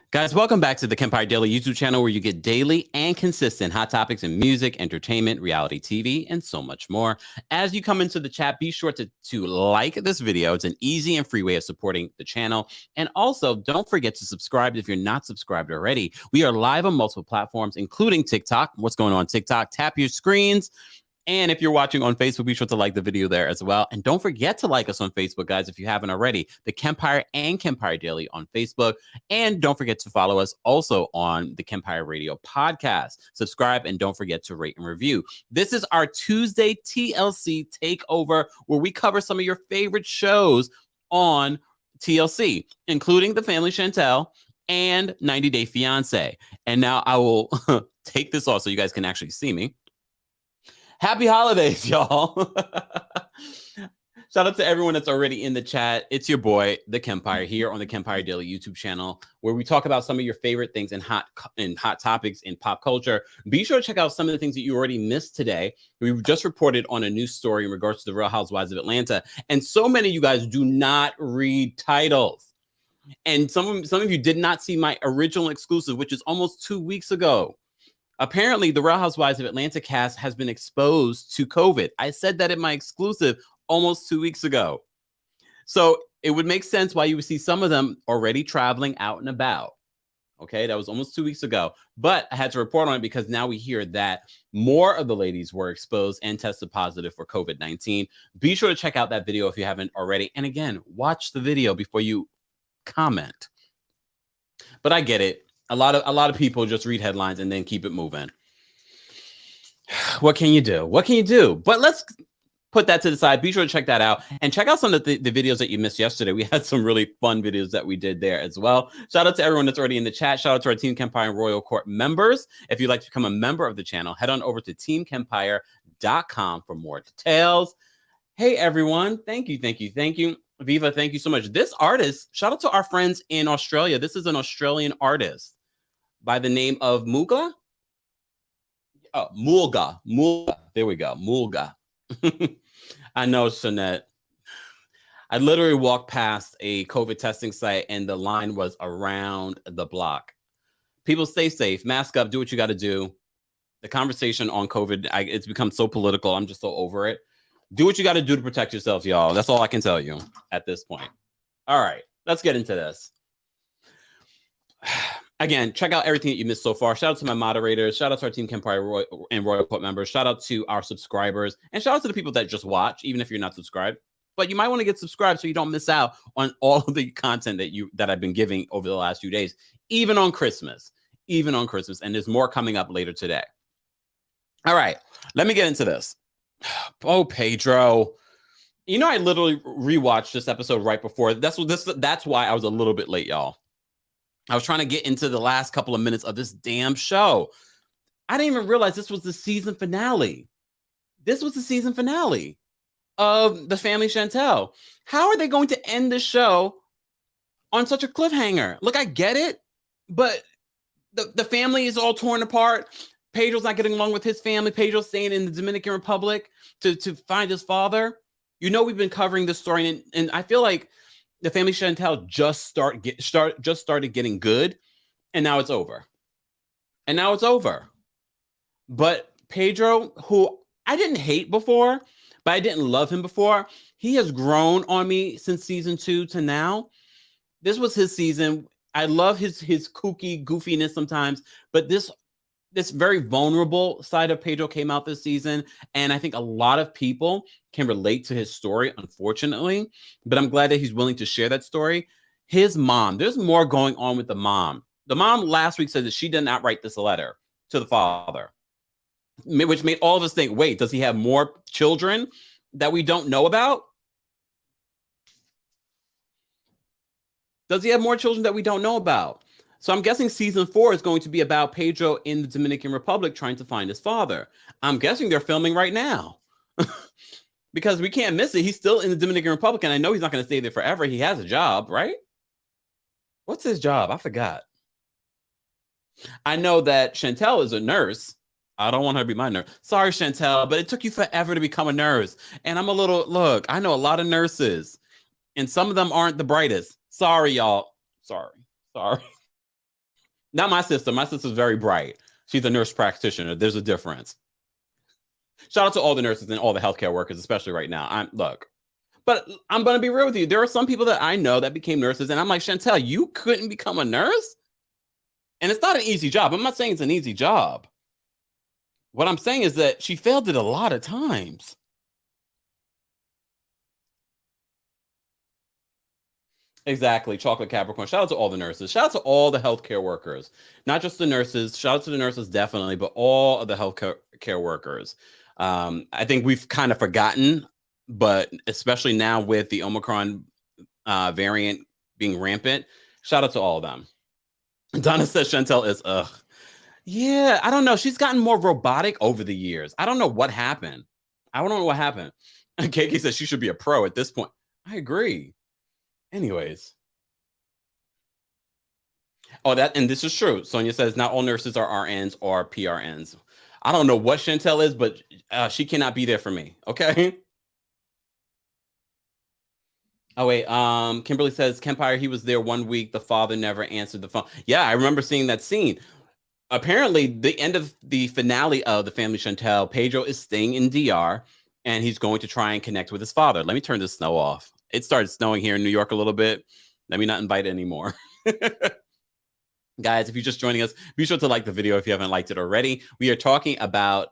Guys, welcome back to the Kempire Daily YouTube channel, where you get daily and consistent hot topics in music, entertainment, reality TV, and so much more. As you come into the chat, be sure to like this video. It's an easy and free way of supporting the channel. And also, don't forget to subscribe if you're not subscribed already. We are live on multiple platforms, including TikTok. What's going on TikTok? Tap your screens. And if you're watching on Facebook, be sure to like the video there as well. And don't forget to like us on Facebook, guys, if you haven't already. The Kempire and Kempire Daily on Facebook. And don't forget to follow us also on the Kempire Radio podcast. Subscribe and don't forget to rate and review. This is our Tuesday TLC takeover, where we cover some of your favorite shows on TLC, including the Family Chantel and 90 Day Fiancé. And now I will take this off so you guys can actually see me. Happy holidays, y'all. Shout out to everyone that's already in the chat. It's your boy, The Kempire, here on the Kempire Daily YouTube channel, where we talk about some of your favorite things and hot topics in pop culture. Be sure to check out some of the things that you already missed today. We've just reported on a news story in regards to the Real Housewives of Atlanta. And so many of you guys do not read titles. And some of you did not see my original exclusive, which is almost 2 weeks ago. Apparently, the Real Housewives of Atlanta cast has been exposed to COVID. I said that in my exclusive almost 2 weeks ago. So it would make sense why you would see some of them already traveling out and about. Okay, that was almost 2 weeks ago. But I had to report on it because now we hear that more of the ladies were exposed and tested positive for COVID-19. Be sure to check out that video if you haven't already. And again, watch the video before you comment. But I get it. A lot of people just read headlines and then keep it moving. What can you do? What can you do? But let's put that to the side. Be sure to check that out and check out some of the videos that you missed yesterday. We had some really fun videos that we did there as well. Shout out to everyone that's already in the chat. Shout out to our Team Kempire and Royal Court members. If you'd like to become a member of the channel, head on over to teamkempire.com for more details. Hey, everyone. Thank you. Thank you. Thank you. Viva, thank you so much. This artist, shout out to our friends in Australia. This is an Australian artist by the name of Mulga. Oh, Mulga. There we go. Mulga. I know, Shanette. I literally walked past a COVID testing site and the line was around the block. People, stay safe, mask up, do what you got to do. The conversation on COVID, it's become so political. I'm just so over it. Do what you got to do to protect yourselves, y'all. That's all I can tell you at this point. All right, let's get into this. Again, check out everything that you missed so far. Shout out to my moderators. Shout out to our Team Kempire and Royal Court members. Shout out to our subscribers. And shout out to the people that just watch, even if you're not subscribed. But you might want to get subscribed so you don't miss out on all of the content that I've been giving over the last few days, even on Christmas. Even on Christmas. And there's more coming up later today. All right, let me get into this. Oh, Pedro. You know, I literally rewatched this episode right before. That's why I was a little bit late, y'all. I was trying to get into the last couple of minutes of this damn show. I didn't even realize this was the season finale. This was the season finale of the Family Chantel. How are they going to end the show on such a cliffhanger? Look, I get it, but the family is all torn apart. Pedro's not getting along with his family. Pedro's staying in the Dominican Republic to find his father. You know, we've been covering this story, and I feel like the Family Chantel just started getting good, and now it's over. And now it's over. But Pedro, who I didn't hate before, but I didn't love him before. He has grown on me since season 2 to now. This was his season. I love his kooky goofiness sometimes, but this very vulnerable side of Pedro came out this season, and I think a lot of people can relate to his story, unfortunately, but I'm glad that he's willing to share that story. His mom, there's more going on with the mom. The mom last week said that she did not write this letter to the father, which made all of us think, wait, does he have more children that we don't know about? Does he have more children that we don't know about? So I'm guessing season 4 is going to be about Pedro in the Dominican Republic trying to find his father. I'm guessing they're filming right now because we can't miss it. He's still in the Dominican Republic, and I know he's not going to stay there forever. He has a job, right? What's his job? I forgot. I know that Chantel is a nurse. I don't want her to be my nurse. Sorry, Chantel, but it took you forever to become a nurse. And I'm a little, look, I know a lot of nurses, and some of them aren't the brightest. Sorry, y'all. Sorry. Not my sister. My sister's very bright. She's a nurse practitioner. There's a difference. Shout out to all the nurses and all the healthcare workers, especially right now. But I'm going to be real with you. There are some people that I know that became nurses, and I'm like, Chantel, you couldn't become a nurse? And it's not an easy job. I'm not saying it's an easy job. What I'm saying is that she failed it a lot of times. Exactly. Chocolate Capricorn. Shout out to all the nurses. Shout out to all the healthcare workers. Not just the nurses. Shout out to the nurses, definitely, but all of the healthcare workers. I think we've kind of forgotten, but especially now with the Omicron variant being rampant, shout out to all of them. Donna says Chantel is, yeah, I don't know. She's gotten more robotic over the years. I don't know what happened. KK says she should be a pro at this point. I agree. Anyways. And this is true. Sonia says not all nurses are RNs or PRNs. I don't know what Chantel is, but she cannot be there for me. Okay. Oh, wait. Kimberly says Kempire, he was there 1 week. The father never answered the phone. Yeah, I remember seeing that scene. Apparently, the end of the finale of the Family Chantel, Pedro is staying in DR, and he's going to try and connect with his father. Let me turn the snow off. It started snowing here in New York a little bit. Let me not invite anymore. Guys, if you're just joining us, be sure to like the video if you haven't liked it already. We are talking about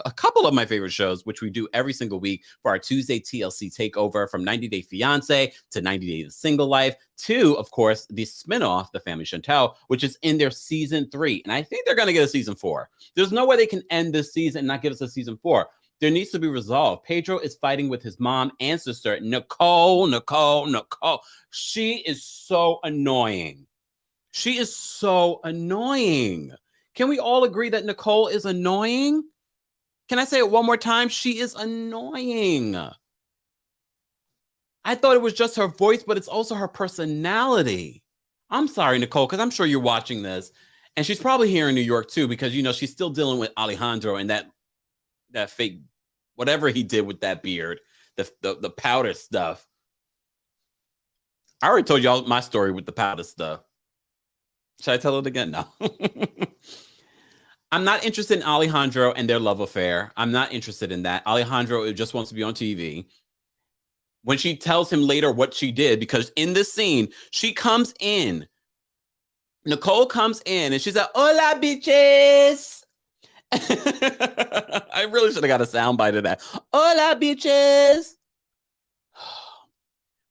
a couple of my favorite shows, which we do every single week for our Tuesday TLC takeover, from 90 Day Fiancé to 90 Days Single Life to, of course, the spinoff, The Family Chantel, which is in their season 3. And I think they're going to get a season 4. There's no way they can end this season and not give us a season 4. There needs to be resolved. Pedro is fighting with his mom and sister, Nicole. She is so annoying. She is so annoying. Can we all agree that Nicole is annoying? Can I say it one more time? She is annoying. I thought it was just her voice, but it's also her personality. I'm sorry, Nicole, because I'm sure you're watching this. And she's probably here in New York, too, because, you know, she's still dealing with Alejandro and that fake, whatever he did with that beard, the powder stuff. I already told y'all my story with the powder stuff. Should I tell it again? No. I'm not interested in Alejandro and their love affair. I'm not interested in that. Alejandro just wants to be on TV. When she tells him later what she did, because in this scene, she comes in. Nicole comes in and she's like, "Hola, bitches." I really should have got a soundbite of that. "Hola, bitches."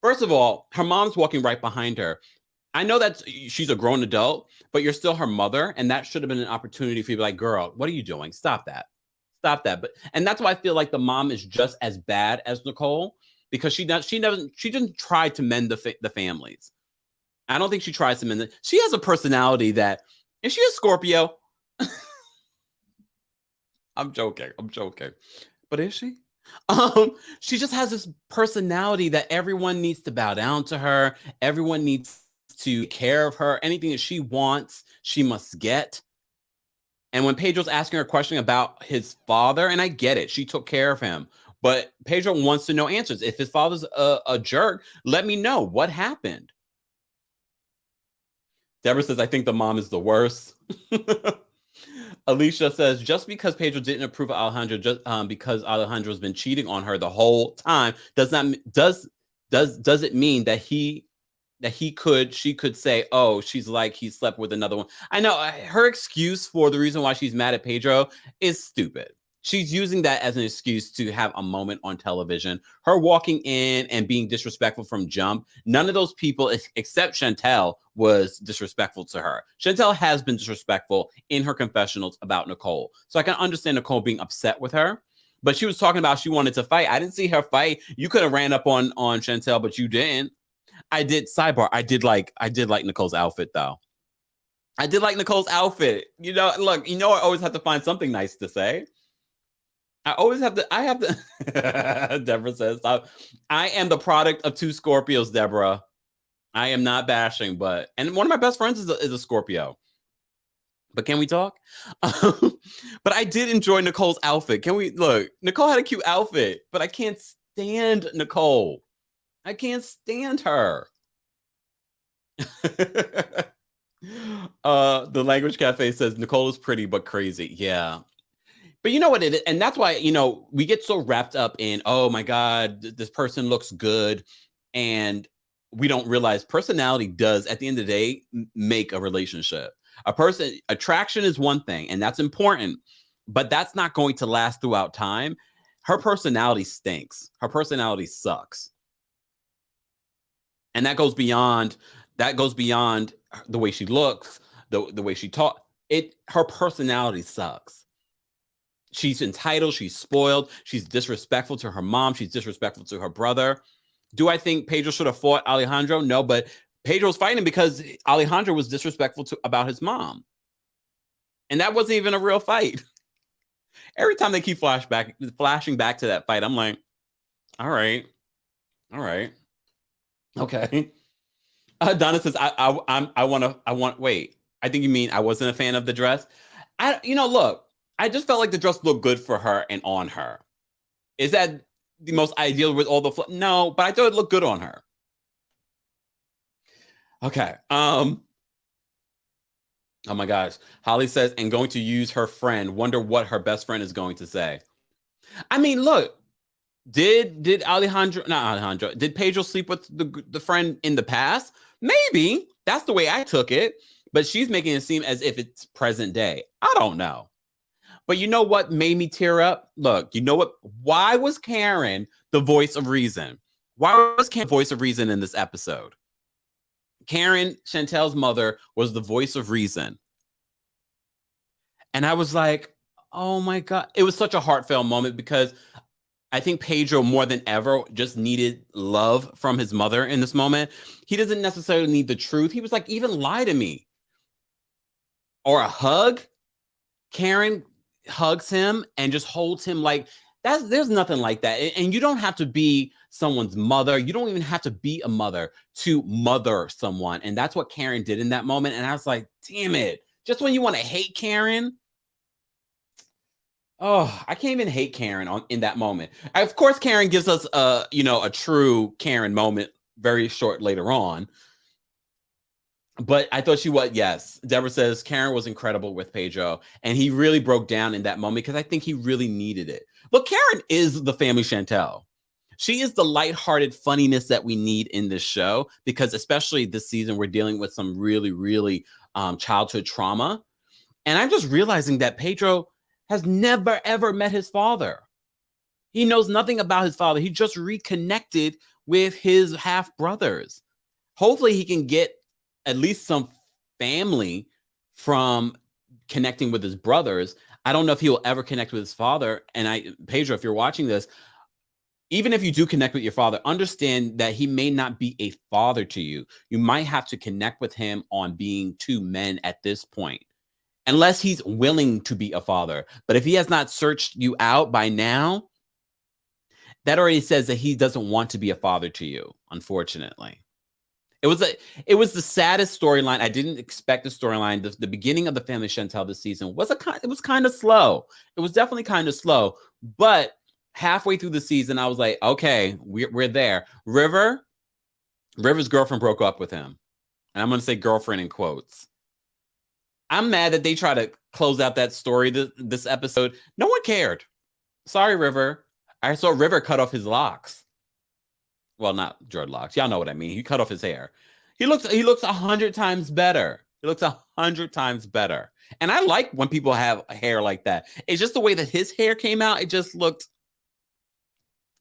First of all, her mom's walking right behind her. I know that she's a grown adult, but you're still her mother, and that should have been an opportunity for you to be like, "Girl, what are you doing? Stop that. Stop that." And that's why I feel like the mom is just as bad as Nicole, because she didn't try to mend the families. I don't think she tries to mend it. She has a personality that, is she a Scorpio? I'm joking. But is she? She just has this personality that everyone needs to bow down to her. Everyone needs to take care of her. Anything that she wants, she must get. And when Pedro's asking her a question about his father, and I get it, she took care of him, but Pedro wants to know answers. If his father's a jerk, let me know what happened. Deborah says, "I think the mom is the worst." Alicia says, just because Pedro didn't approve of Alejandro, just because Alejandro's been cheating on her the whole time, does it mean that she could say, oh, she's like he slept with another one. I know her excuse for the reason why she's mad at Pedro is stupid. She's using that as an excuse to have a moment on television. Her walking in and being disrespectful from jump. None of those people, except Chantel, was disrespectful to her. Chantel has been disrespectful in her confessionals about Nicole. So I can understand Nicole being upset with her. But she was talking about she wanted to fight. I didn't see her fight. You could have ran up on Chantel, but you didn't. I did like Nicole's outfit though. I did like Nicole's outfit. Look, I always have to find something nice to say. I have to. Deborah says, I am the product of two Scorpios, Deborah. I am not bashing, and one of my best friends is a Scorpio. But can we talk? But I did enjoy Nicole's outfit. Can we look? Nicole had a cute outfit, but I can't stand Nicole. I can't stand her. The Language Cafe says Nicole is pretty but crazy. Yeah. But you know what it is? And that's why, we get so wrapped up in, oh my God, this person looks good. And we don't realize personality does, at the end of the day, make a relationship. Attraction is one thing, and that's important, but that's not going to last throughout time. Her personality stinks. Her personality sucks. And that goes beyond the way she looks, the way she talks. Her personality sucks. She's entitled. She's spoiled. She's disrespectful to her mom. She's disrespectful to her brother. Do I think Pedro should have fought Alejandro? No, but Pedro's fighting because Alejandro was disrespectful about his mom. And that wasn't even a real fight. Every time they keep flashing back to that fight, I'm like, all right. Okay. Donna says, wait, I think you mean I wasn't a fan of the dress. Look, I just felt like the dress looked good for her and on her. Is that the most ideal with all the no, but I thought it looked good on her. Okay. Oh my gosh. Holly says, and going to use her friend. Wonder what her best friend is going to say. I mean, look, did Pedro sleep with the friend in the past? Maybe. That's the way I took it. But she's making it seem as if it's present day. I don't know. But you know what made me tear up? Look, you know what? Why was Karen the voice of reason? Why was Karen the voice of reason in this episode? Karen, Chantel's mother, was the voice of reason. And I was like, oh my God. It was such a heartfelt moment because I think Pedro, more than ever, just needed love from his mother in this moment. He doesn't necessarily need the truth. He was like, even lie to me. Or a hug. Karen hugs him and just holds him like there's nothing like that. And you don't have to be someone's mother. You don't even have to be a mother to mother someone. And that's what Karen did in that moment. And I was like, damn it. Just when you want to hate Karen. Oh, I can't even hate Karen in that moment. Of course, Karen gives us a true Karen moment very short later on. But I thought yes. Deborah says Karen was incredible with Pedro, and he really broke down in that moment because I think he really needed it. But Karen is the Family Chantel. She is the lighthearted funniness that we need in this show because especially this season, we're dealing with some really, really childhood trauma. And I'm just realizing that Pedro has never, ever met his father. He knows nothing about his father. He just reconnected with his half brothers. Hopefully he can get at least some family from connecting with his brothers. I don't know if he will ever connect with his father. And Pedro, if you're watching this, even if you do connect with your father, understand that he may not be a father to you. You might have to connect with him on being two men at this point, unless he's willing to be a father. But if he has not searched you out by now, that already says that he doesn't want to be a father to you, unfortunately. It was the saddest storyline. I didn't expect the storyline. The beginning of the Family Chantel this season was kind of slow. It was definitely kind of slow. But halfway through the season, I was like, okay, we're there. River's girlfriend broke up with him. And I'm going to say girlfriend in quotes. I'm mad that they try to close out that story this episode. No one cared. Sorry, River. I saw River cut off his locks. Well, not dreadlocks. Y'all know what I mean. He cut off his hair. He looks 100 times better. He looks 100 times better. And I like when people have hair like that. It's just the way that his hair came out. It just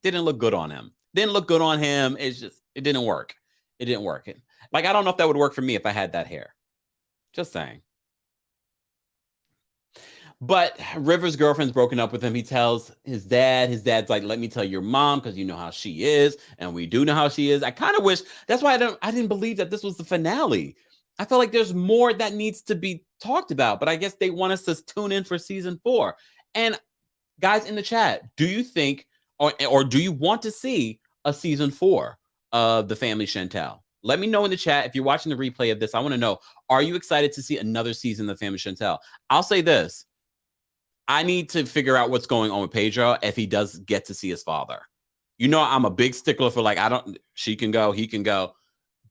didn't look good on him. Didn't look good on him. It didn't work. It didn't work. Like, I don't know if that would work for me if I had that hair. Just saying. But River's girlfriend's broken up with him. He tells his dad. His dad's like, let me tell your mom because you know how she is. And we do know how she is. I kind of wish, that's why I didn't believe that this was the finale. I feel like there's more that needs to be talked about. But I guess they want us to tune in for season 4. And guys in the chat, do you think, or do you want to see a season 4 of The Family Chantel? Let me know in the chat. If you're watching the replay of this, I want to know, are you excited to see another season of The Family Chantel? I'll say this. I need to figure out what's going on with Pedro if he does get to see his father. You know, I'm a big stickler for like, she can go, he can go.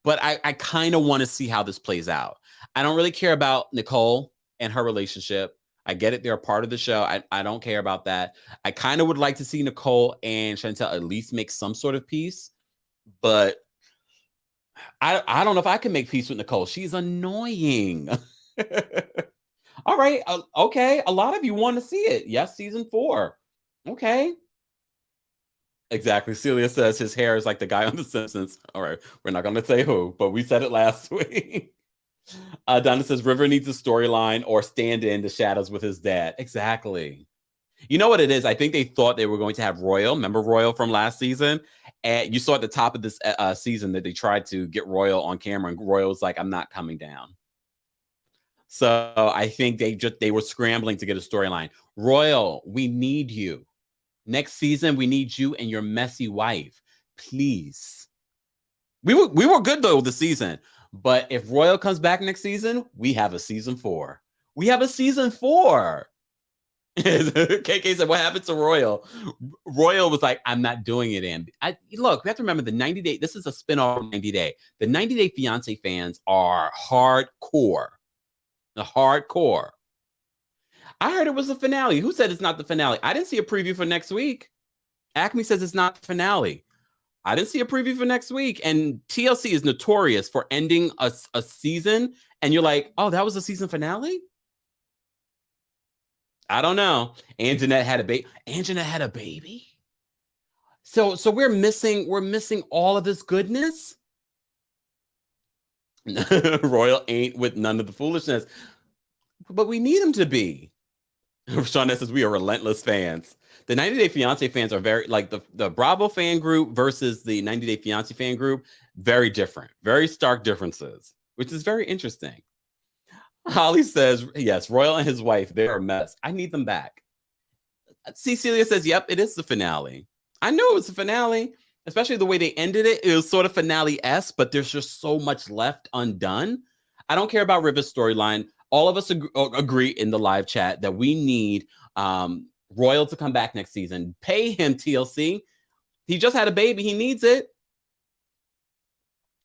But I kind of want to see how this plays out. I don't really care about Nicole and her relationship. I get it. They're a part of the show. I don't care about that. I kind of would like to see Nicole and Chantel at least make some sort of peace. But I don't know if I can make peace with Nicole. She's annoying. All right. Okay. A lot of you want to see it. Yes, season 4. Okay. Exactly. Celia says his hair is like the guy on The Simpsons. All right. We're not going to say who, but we said it last week. Donna says River needs a storyline or stand in the shadows with his dad. Exactly. You know what it is? I think they thought they were going to have Royal. Remember Royal from last season? And you saw at the top of this season that they tried to get Royal on camera, and Royal was like, I'm not coming down. So I think they were scrambling to get a storyline. Royal, we need you. Next season, we need you and your messy wife. Please. We were good, though, this season. But if Royal comes back next season, we have a season 4. We have a season 4. KK said, what happened to Royal? Royal was like, I'm not doing it, and look, we have to remember the 90-day, this is a spinoff of 90-day. The 90-day Fiancé fans are hardcore. The hardcore. I heard it was the finale. Who said it's not the finale? I didn't see a preview for next week. Acme says it's not the finale. I didn't see a preview for next week. And TLC is notorious for ending a season, and you're like, oh, that was the season finale? I don't know. Anjanette had a baby. Anjanette had a baby. So we're missing all of this goodness. Royal ain't with none of the foolishness, but we need him to be. Shauna says we are relentless fans. The 90-Day Fiancé fans are very, like the Bravo fan group versus the 90-Day Fiancé fan group, very different, very stark differences, which is very interesting. Holly says, yes, Royal and his wife, they're a mess. I need them back. Cecilia says, yep, it is the finale. I knew it was the finale, especially the way they ended it. It was sort of finale-esque, but there's just so much left undone. I don't care about River's storyline. All of us agree in the live chat that we need Royal to come back next season. Pay him, TLC. He just had a baby. He needs it.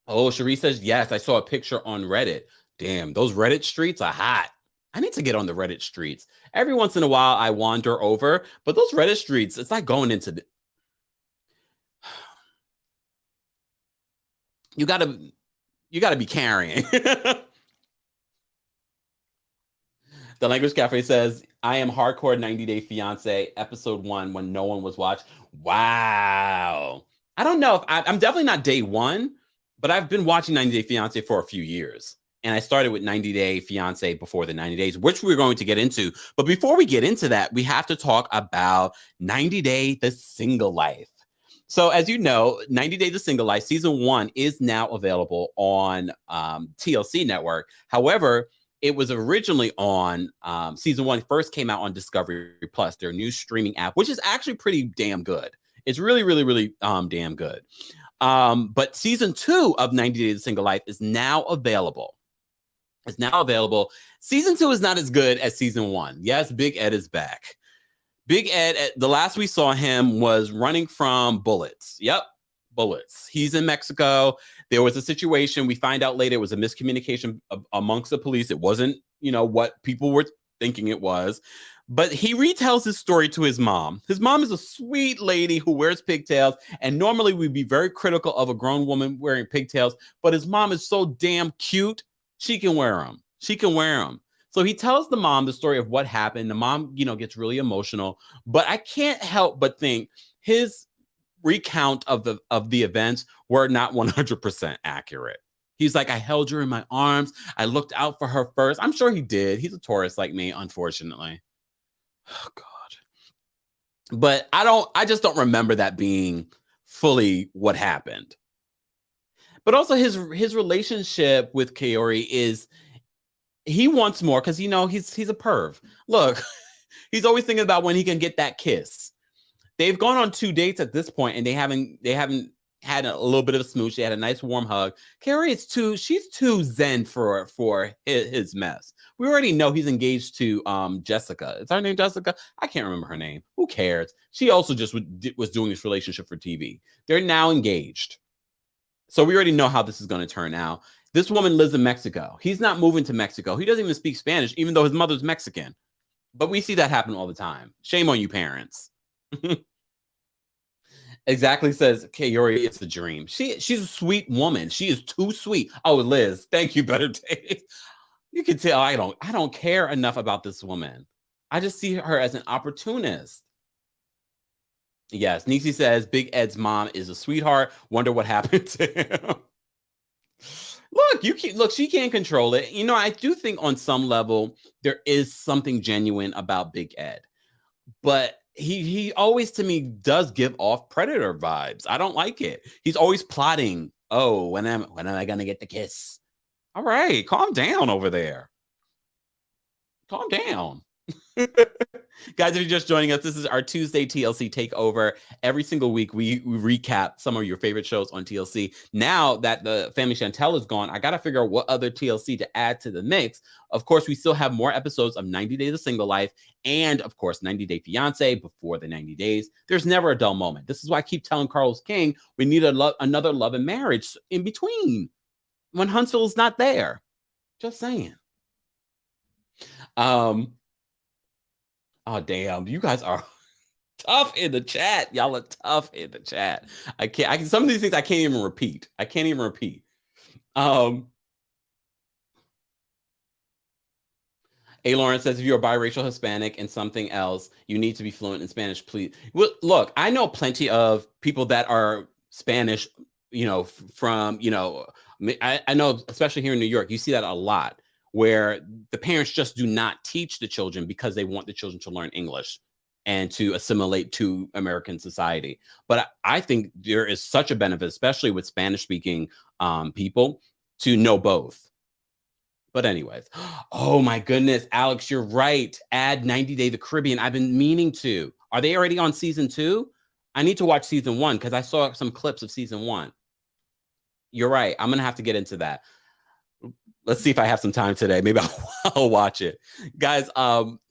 Oh, Cherie says, yes, I saw a picture on Reddit. Damn, those Reddit streets are hot. I need to get on the Reddit streets. Every once in a while, I wander over, but those Reddit streets, it's like going into the... You gotta be carrying. The Language Cafe says, I am hardcore 90-Day Fiancé, episode 1, when no one was watched. Wow. I don't know if I'm definitely not day 1, but I've been watching 90-Day Fiancé for a few years. And I started with 90-Day Fiancé before the 90 days, which we're going to get into. But before we get into that, we have to talk about 90-Day The Single Life. So as you know, 90-Day The Single Life, season 1 is now available on TLC Network. However, it was originally on season 1 first came out on Discovery Plus, their new streaming app, which is actually pretty damn good. It's really, really, really damn good. But season 2 of 90-Day The Single Life is now available. It's now available. Season 2 is not as good as season 1. Yes, Big Ed is back. Big Ed, the last we saw him was running from bullets. Yep, bullets. He's in Mexico. There was a situation. We find out later it was a miscommunication amongst the police. It wasn't what people were thinking it was. But he retells his story to his mom. His mom is a sweet lady who wears pigtails. And normally we'd be very critical of a grown woman wearing pigtails. But his mom is so damn cute. She can wear them. She can wear them. So he tells the mom the story of what happened. The mom, gets really emotional. But I can't help but think his recount of the events were not 100% accurate. He's like, I held her in my arms. I looked out for her first. I'm sure he did. He's a Taurus like me, unfortunately. Oh God. But I just don't remember that being fully what happened. But also his relationship with Kaori is, he wants more because he's a perv. Look, he's always thinking about when he can get that kiss. They've gone on 2 dates at this point, and they haven't had a little bit of a smooch. They had a nice warm hug. Kaori she's too zen for his mess. We already know he's engaged to Jessica. Is her name Jessica? I can't remember her name. Who cares? She also just was doing this relationship for TV. They're now engaged. So we already know how this is going to turn out. This woman lives in Mexico. He's not moving to Mexico. He doesn't even speak Spanish, even though his mother's Mexican. But we see that happen all the time. Shame on you, parents. Exactly, says Kaori, it's a dream. She's a sweet woman. She is too sweet. Oh, Liz, thank you, Better Days. You can tell I don't care enough about this woman. I just see her as an opportunist. Yes, Nisi says Big Ed's mom is a sweetheart. Wonder what happened to him. Look, she can't control it. I do think on some level there is something genuine about Big Ed. But he always, to me, does give off predator vibes. I don't like it. He's always plotting. Oh, when am I gonna get the kiss? All right, calm down over there. Calm down. Guys, if you're just joining us, this is our Tuesday TLC takeover. Every single week, we recap some of your favorite shows on TLC. Now that the Family Chantel is gone, I got to figure out what other TLC to add to the mix. Of course, we still have more episodes of 90 Days of Single Life and, of course, 90 Day Fiancé before the 90 days. There's never a dull moment. This is why I keep telling Carlos King we need another Love and Marriage in between when Huntsville's not there. Just saying. Oh, damn. You guys are tough in the chat. Y'all are tough in the chat. Some of these things I can't even repeat. A. Lauren says, if you're a biracial Hispanic and something else, you need to be fluent in Spanish, please. Well, look, I know plenty of people that are Spanish, from, I know, especially here in New York, you see that a lot, where the parents just do not teach the children because they want the children to learn English and to assimilate to American society. But I think there is such a benefit, especially with Spanish-speaking people, to know both. But anyways, oh my goodness, Alex, you're right. Add 90 Day the Caribbean. I've been meaning to. Are they already on season 2? I need to watch season 1 because I saw some clips of season 1. You're right. I'm going to have to get into that. Let's see if I have some time today. Maybe I'll watch it. Guys,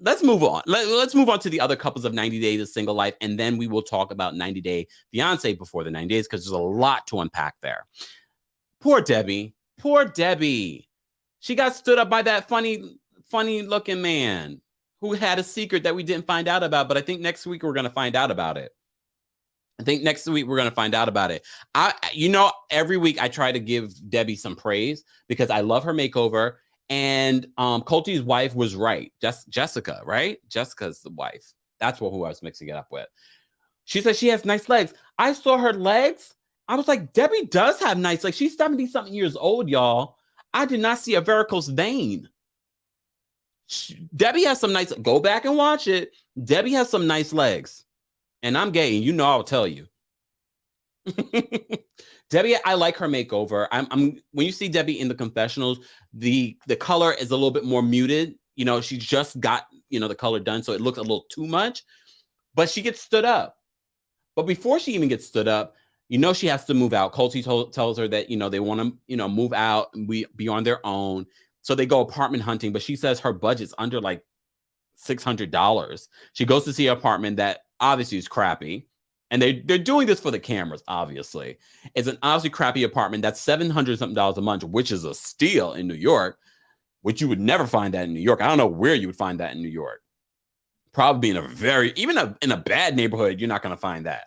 let's move on. Let's move on to the other couples of 90 Days of Single Life, and then we will talk about 90 Day Fiancé before the 90 days because there's a lot to unpack there. Poor Debbie. Poor Debbie. She got stood up by that funny-looking man who had a secret that we didn't find out about, but I think next week we're going to find out about it. Every week I try to give Debbie some praise because I love her makeover. And Colty's wife was right. Jessica, right? Jessica's the wife. That's who I was mixing it up with. She said she has nice legs. I saw her legs. I was like, Debbie does have nice legs. She's 70-something years old, y'all. I did not see a varicose vein. Debbie has some nice, go back and watch it. Debbie has some nice legs. And I'm gay, and I'll tell you. Debbie, I like her makeover. When you see Debbie in the confessionals, the color is a little bit more muted. She just got, the color done, so it looks a little too much. But she gets stood up. But before she even gets stood up, she has to move out. Colty tells her that, they want to, move out and be on their own. So they go apartment hunting, but she says her budget's under like $600. She goes to see an apartment that obviously is crappy. And they're doing this for the cameras, obviously. It's an obviously crappy apartment that's $700-something a month, which is a steal in New York. which you would never find that in New York. I don't know where you would find that in New York. Probably in a very, even in a bad neighborhood, you're not going to find that.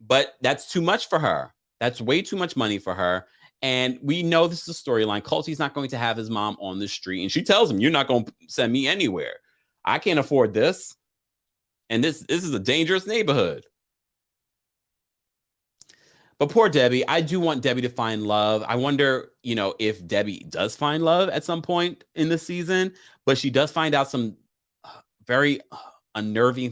But that's too much for her. That's way too much money for her. And we know this is a storyline. Culty's not going to have his mom on the street. And she tells him, you're not going to send me anywhere. I can't afford this. And this is a dangerous neighborhood. But poor Debbie, I do want Debbie to find love. I wonder, if Debbie does find love at some point in the season, but she does find out some very unnerving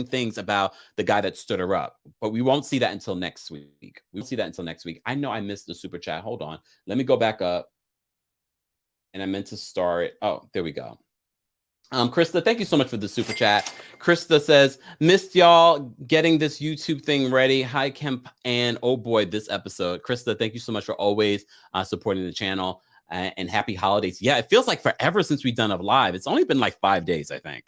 things about the guy that stood her up. But we won't see that until next week. We'll see that until next week. I know I missed the super chat. Hold on. Let me go back up. And I meant to start. Oh, there we go. Krista, thank you so much for the super chat. Krista says, missed y'all getting this YouTube thing ready. Hi, Kemp. And oh boy, this episode. Krista, thank you so much for always supporting the channel, and happy holidays. Yeah, it feels like forever since we've done a live. It's only been like 5 days, I think.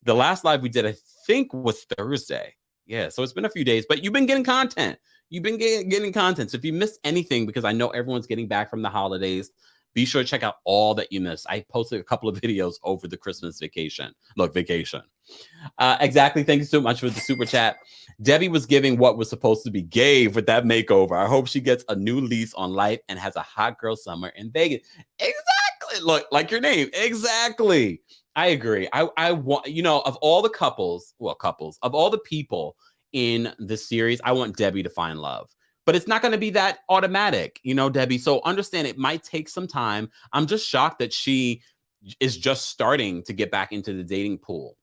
The last live we did, I think, was Thursday. Yeah, so it's been a few days, but you've been getting content. You've been getting content. So if you missed anything, because I know everyone's getting back from the holidays, be sure to check out all that you missed. I posted a couple of videos over the Christmas vacation. Look, vacation. Exactly. Thank you so much for the super chat. Debbie was giving what was supposed to be gave with that makeover. I hope she gets a new lease on life and has a hot girl summer in Vegas. Exactly. Look, like your name. Exactly. I agree. I want, of all the couples, of all the people in the series, I want Debbie to find love. But it's not going to be that automatic, Debbie. So understand it might take some time. I'm just shocked that she is just starting to get back into the dating pool,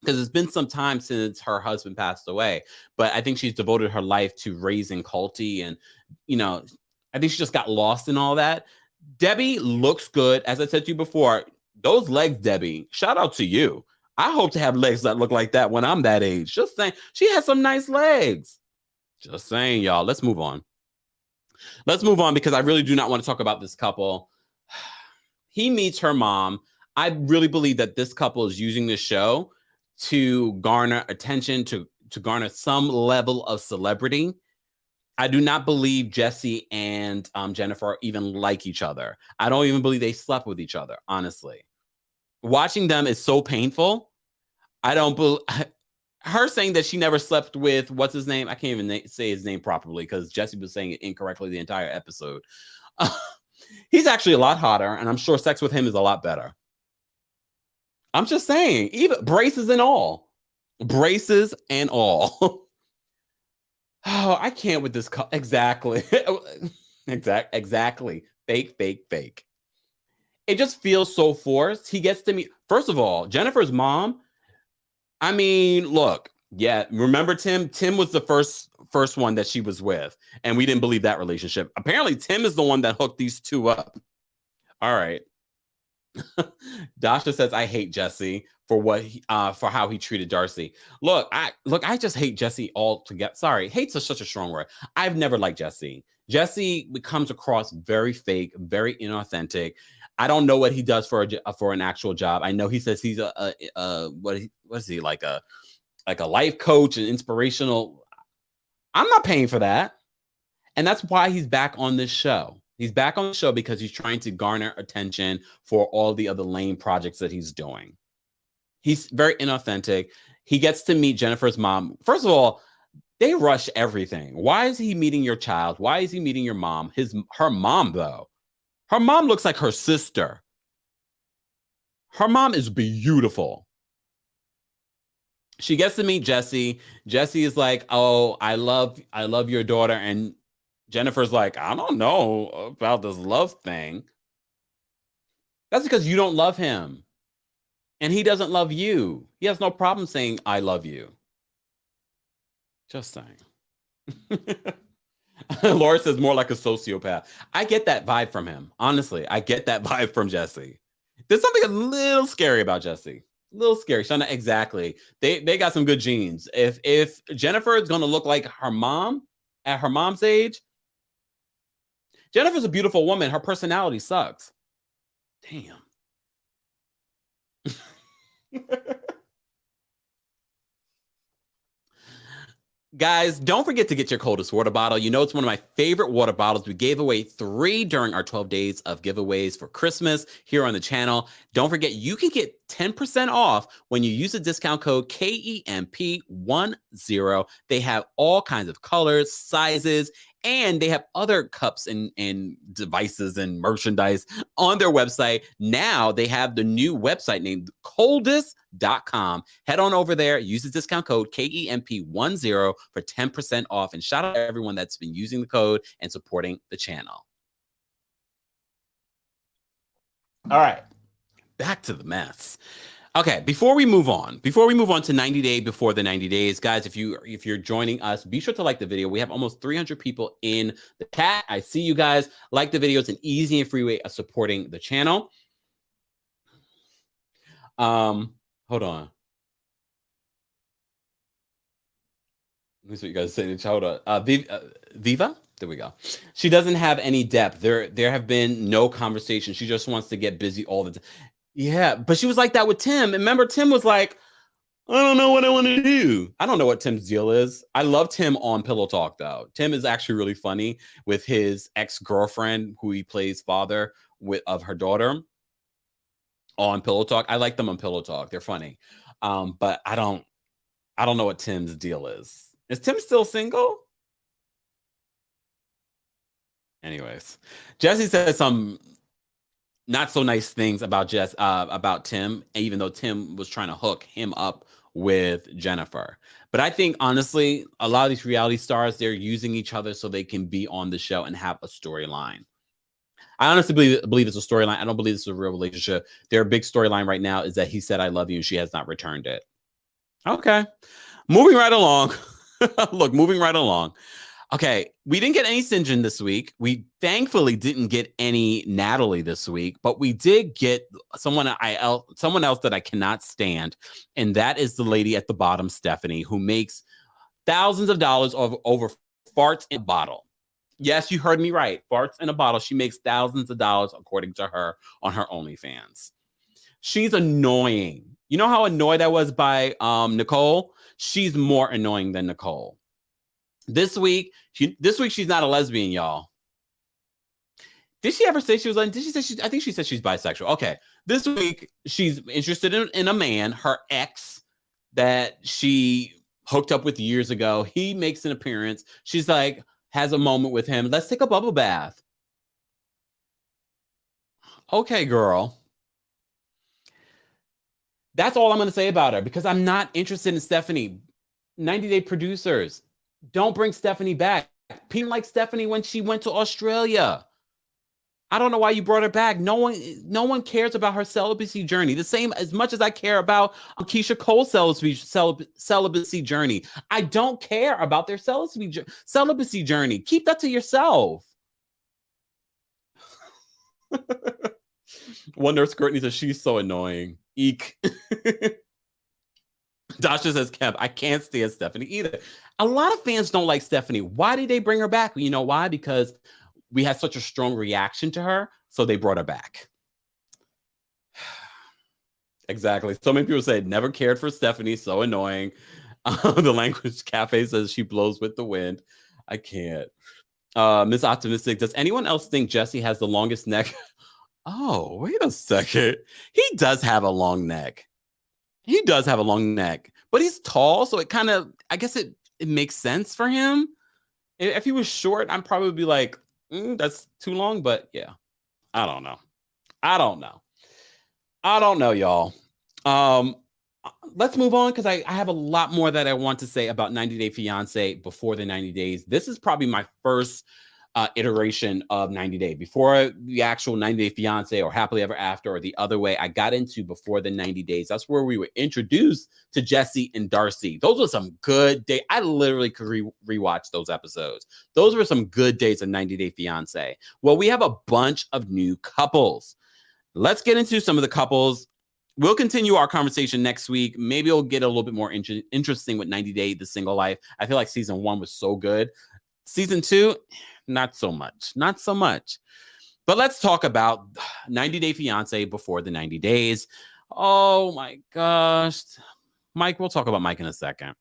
because it's been some time since her husband passed away. But I think she's devoted her life to raising Culty. And, I think she just got lost in all that. Debbie looks good. As I said to you before, those legs, Debbie, shout out to you. I hope to have legs that look like that when I'm that age. Just saying, she has some nice legs. Just saying, y'all. Let's move on. Let's move on, because I really do not want to talk about this couple. He meets her mom. I really believe that this couple is using this show to garner attention, to garner some level of celebrity. I do not believe Jesse and Jennifer even like each other. I don't even believe they slept with each other, honestly. Watching them is so painful. I don't believe... Her saying that she never slept with, what's his name? I can't even say his name properly because Jesse was saying it incorrectly the entire episode. He's actually a lot hotter, and I'm sure sex with him is a lot better. I'm just saying, even braces and all. Braces and all. Oh, I can't with this. Exactly. Exactly. Fake, fake, fake. It just feels so forced. He gets to meet, first of all, Jennifer's mom. I mean, look, yeah, remember Tim? Tim was the first one that she was with, and we didn't believe that relationship. Apparently, Tim is the one that hooked these two up. All right. Dasha says, I hate Jesse for for how he treated Darcy. Look, I just hate Jesse altogether. Sorry, hate's such a strong word. I've never liked Jesse. Jesse comes across very fake, very inauthentic. I don't know what he does for an actual job. I know he says he's what is he, like a life coach and inspirational. I'm not paying for that. And that's why he's back on this show. He's back on the show because he's trying to garner attention for all the other lame projects that he's doing. He's very inauthentic. He gets to meet Jennifer's mom. First of all, they rush everything. Why is he meeting your child? Why is he meeting your mom? Her mom, though. Her mom looks like her sister. Her mom is beautiful. She gets to meet Jesse. Jesse is like, oh, I love your daughter. And Jennifer's like, I don't know about this love thing. That's because you don't love him. And he doesn't love you. He has no problem saying, I love you. Just saying. Laura says more like a sociopath. I get that vibe from him. Honestly, I get that vibe from Jesse. There's something a little scary about Jesse. A little scary. Shauna, exactly. They got some good genes. If Jennifer is going to look like her mom at her mom's age, Jennifer's a beautiful woman. Her personality sucks. Damn. Guys, don't forget to get your coldest water bottle. You know, it's one of my favorite water bottles. We gave away 3 during our 12 days of giveaways for Christmas here on the channel. Don't forget, you can get 10% off when you use the discount code KEMP10. They have all kinds of colors, sizes, and they have other cups and devices and merchandise on their website. Now they have the new website named coldest.com. Head on over there, use the discount code KEMP10 for 10% off. And shout out to everyone that's been using the code and supporting the channel. All right, back to the mess. Okay, before we move on to 90 Day Before the 90 Days, guys, if you're joining us, be sure to like the video. We have almost 300 people in the chat. I see you guys. Like the video. It's an easy and free way of supporting the channel. Hold on. Let me see what you guys say in the chat. Hold on. Viva? There we go. She doesn't have any depth. There have been no conversation. She just wants to get busy all the time. Yeah, but she was like that with Tim. Remember, Tim was like, I don't know what I want to do. I don't know what Tim's deal is. I loved him on Pillow Talk, though. Tim is actually really funny with his ex-girlfriend, who he plays father of her daughter on Pillow Talk. I like them on Pillow Talk. They're funny. But I don't know what Tim's deal is. Is Tim still single? Anyways, Jesse said some not so nice things about Tim, even though Tim was trying to hook him up with Jennifer. But I think, honestly, a lot of these reality stars, they're using each other so they can be on the show and have a storyline. I honestly believe it's a storyline. I don't believe it's a real relationship. Their big storyline right now is that he said, I love you, and she has not returned it. Okay. Moving right along. Look, moving right along. Okay, we didn't get any Sinjin this week. We thankfully didn't get any Natalie this week, but we did get someone else that I cannot stand, and that is the lady at the bottom, Stephanie, who makes thousands of dollars over farts in a bottle. Yes, you heard me right. Farts in a bottle. She makes thousands of dollars, according to her, on her OnlyFans. She's annoying. You know how annoyed I was by Nicole? She's more annoying than Nicole. This week she's not a lesbian, y'all. Did she ever say she was? Did she say I think she said she's bisexual. Okay. This week she's interested in a man, her ex, that she hooked up with years ago. He makes an appearance. She's like, has a moment with him. Let's take a bubble bath. Okay, girl. That's all I'm going to say about her, because I'm not interested in Stephanie. 90 Day producers, don't bring Stephanie back. People like Stephanie when she went to Australia. I don't know why you brought her back. No one cares about her celibacy journey. The same as much as I care about Keisha Cole's celibacy journey. I don't care about their celibacy journey. Keep that to yourself. One nurse Courtney says she's so annoying. Eek. Dasha says, Kemp, I can't stand Stephanie either. A lot of fans don't like Stephanie. Why did they bring her back? You know why? Because we had such a strong reaction to her, so they brought her back. Exactly. So many people say, never cared for Stephanie, so annoying. The Language Cafe says she blows with the wind. I can't. Miss Optimistic, does anyone else think Jesse has the longest neck? Oh, wait a second. He does have a long neck. He does have a long neck, but he's tall, so it kind of, I guess it makes sense for him. If he was short, I'd probably be like, that's too long, but yeah, I don't know. I don't know, y'all. Let's move on, because I have a lot more that I want to say about 90 Day Fiancé Before the 90 Days. This is probably my first iteration of 90 Day. Before the actual 90 Day Fiancé or Happily Ever After or the other way, I got into Before the 90 Days. That's where we were introduced to Jesse and Darcy. Those were some good days. I literally could rewatch those episodes. Those were some good days of 90 Day Fiancé. Well, we have a bunch of new couples. Let's get into some of the couples. We'll continue our conversation next week. Maybe it'll get a little bit more interesting with 90 Day The Single Life. I feel like season 1 was so good. Season 2, not so much. Not so much. But let's talk about 90 Day Fiancé Before the 90 Days. Oh my gosh. Mike, we'll talk about Mike in a second.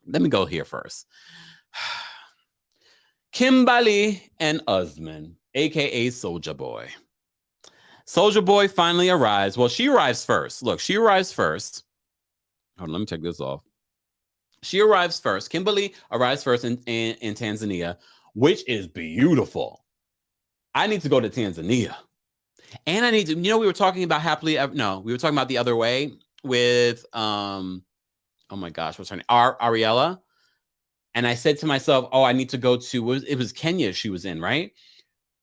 Let me go here first. Kimberly and Usman, aka Soulja Boy. Soulja Boy finally arrives. Well, she arrives first. Look, she arrives first. Hold on, let me take this off. She arrives first. Kimberly arrives first in Tanzania, which is beautiful. I need to go to Tanzania. And I need to, we were talking about we were talking about The Other Way with, oh my gosh, what's her name? Ariella. And I said to myself, oh, I need to go to, it was Kenya she was in, right?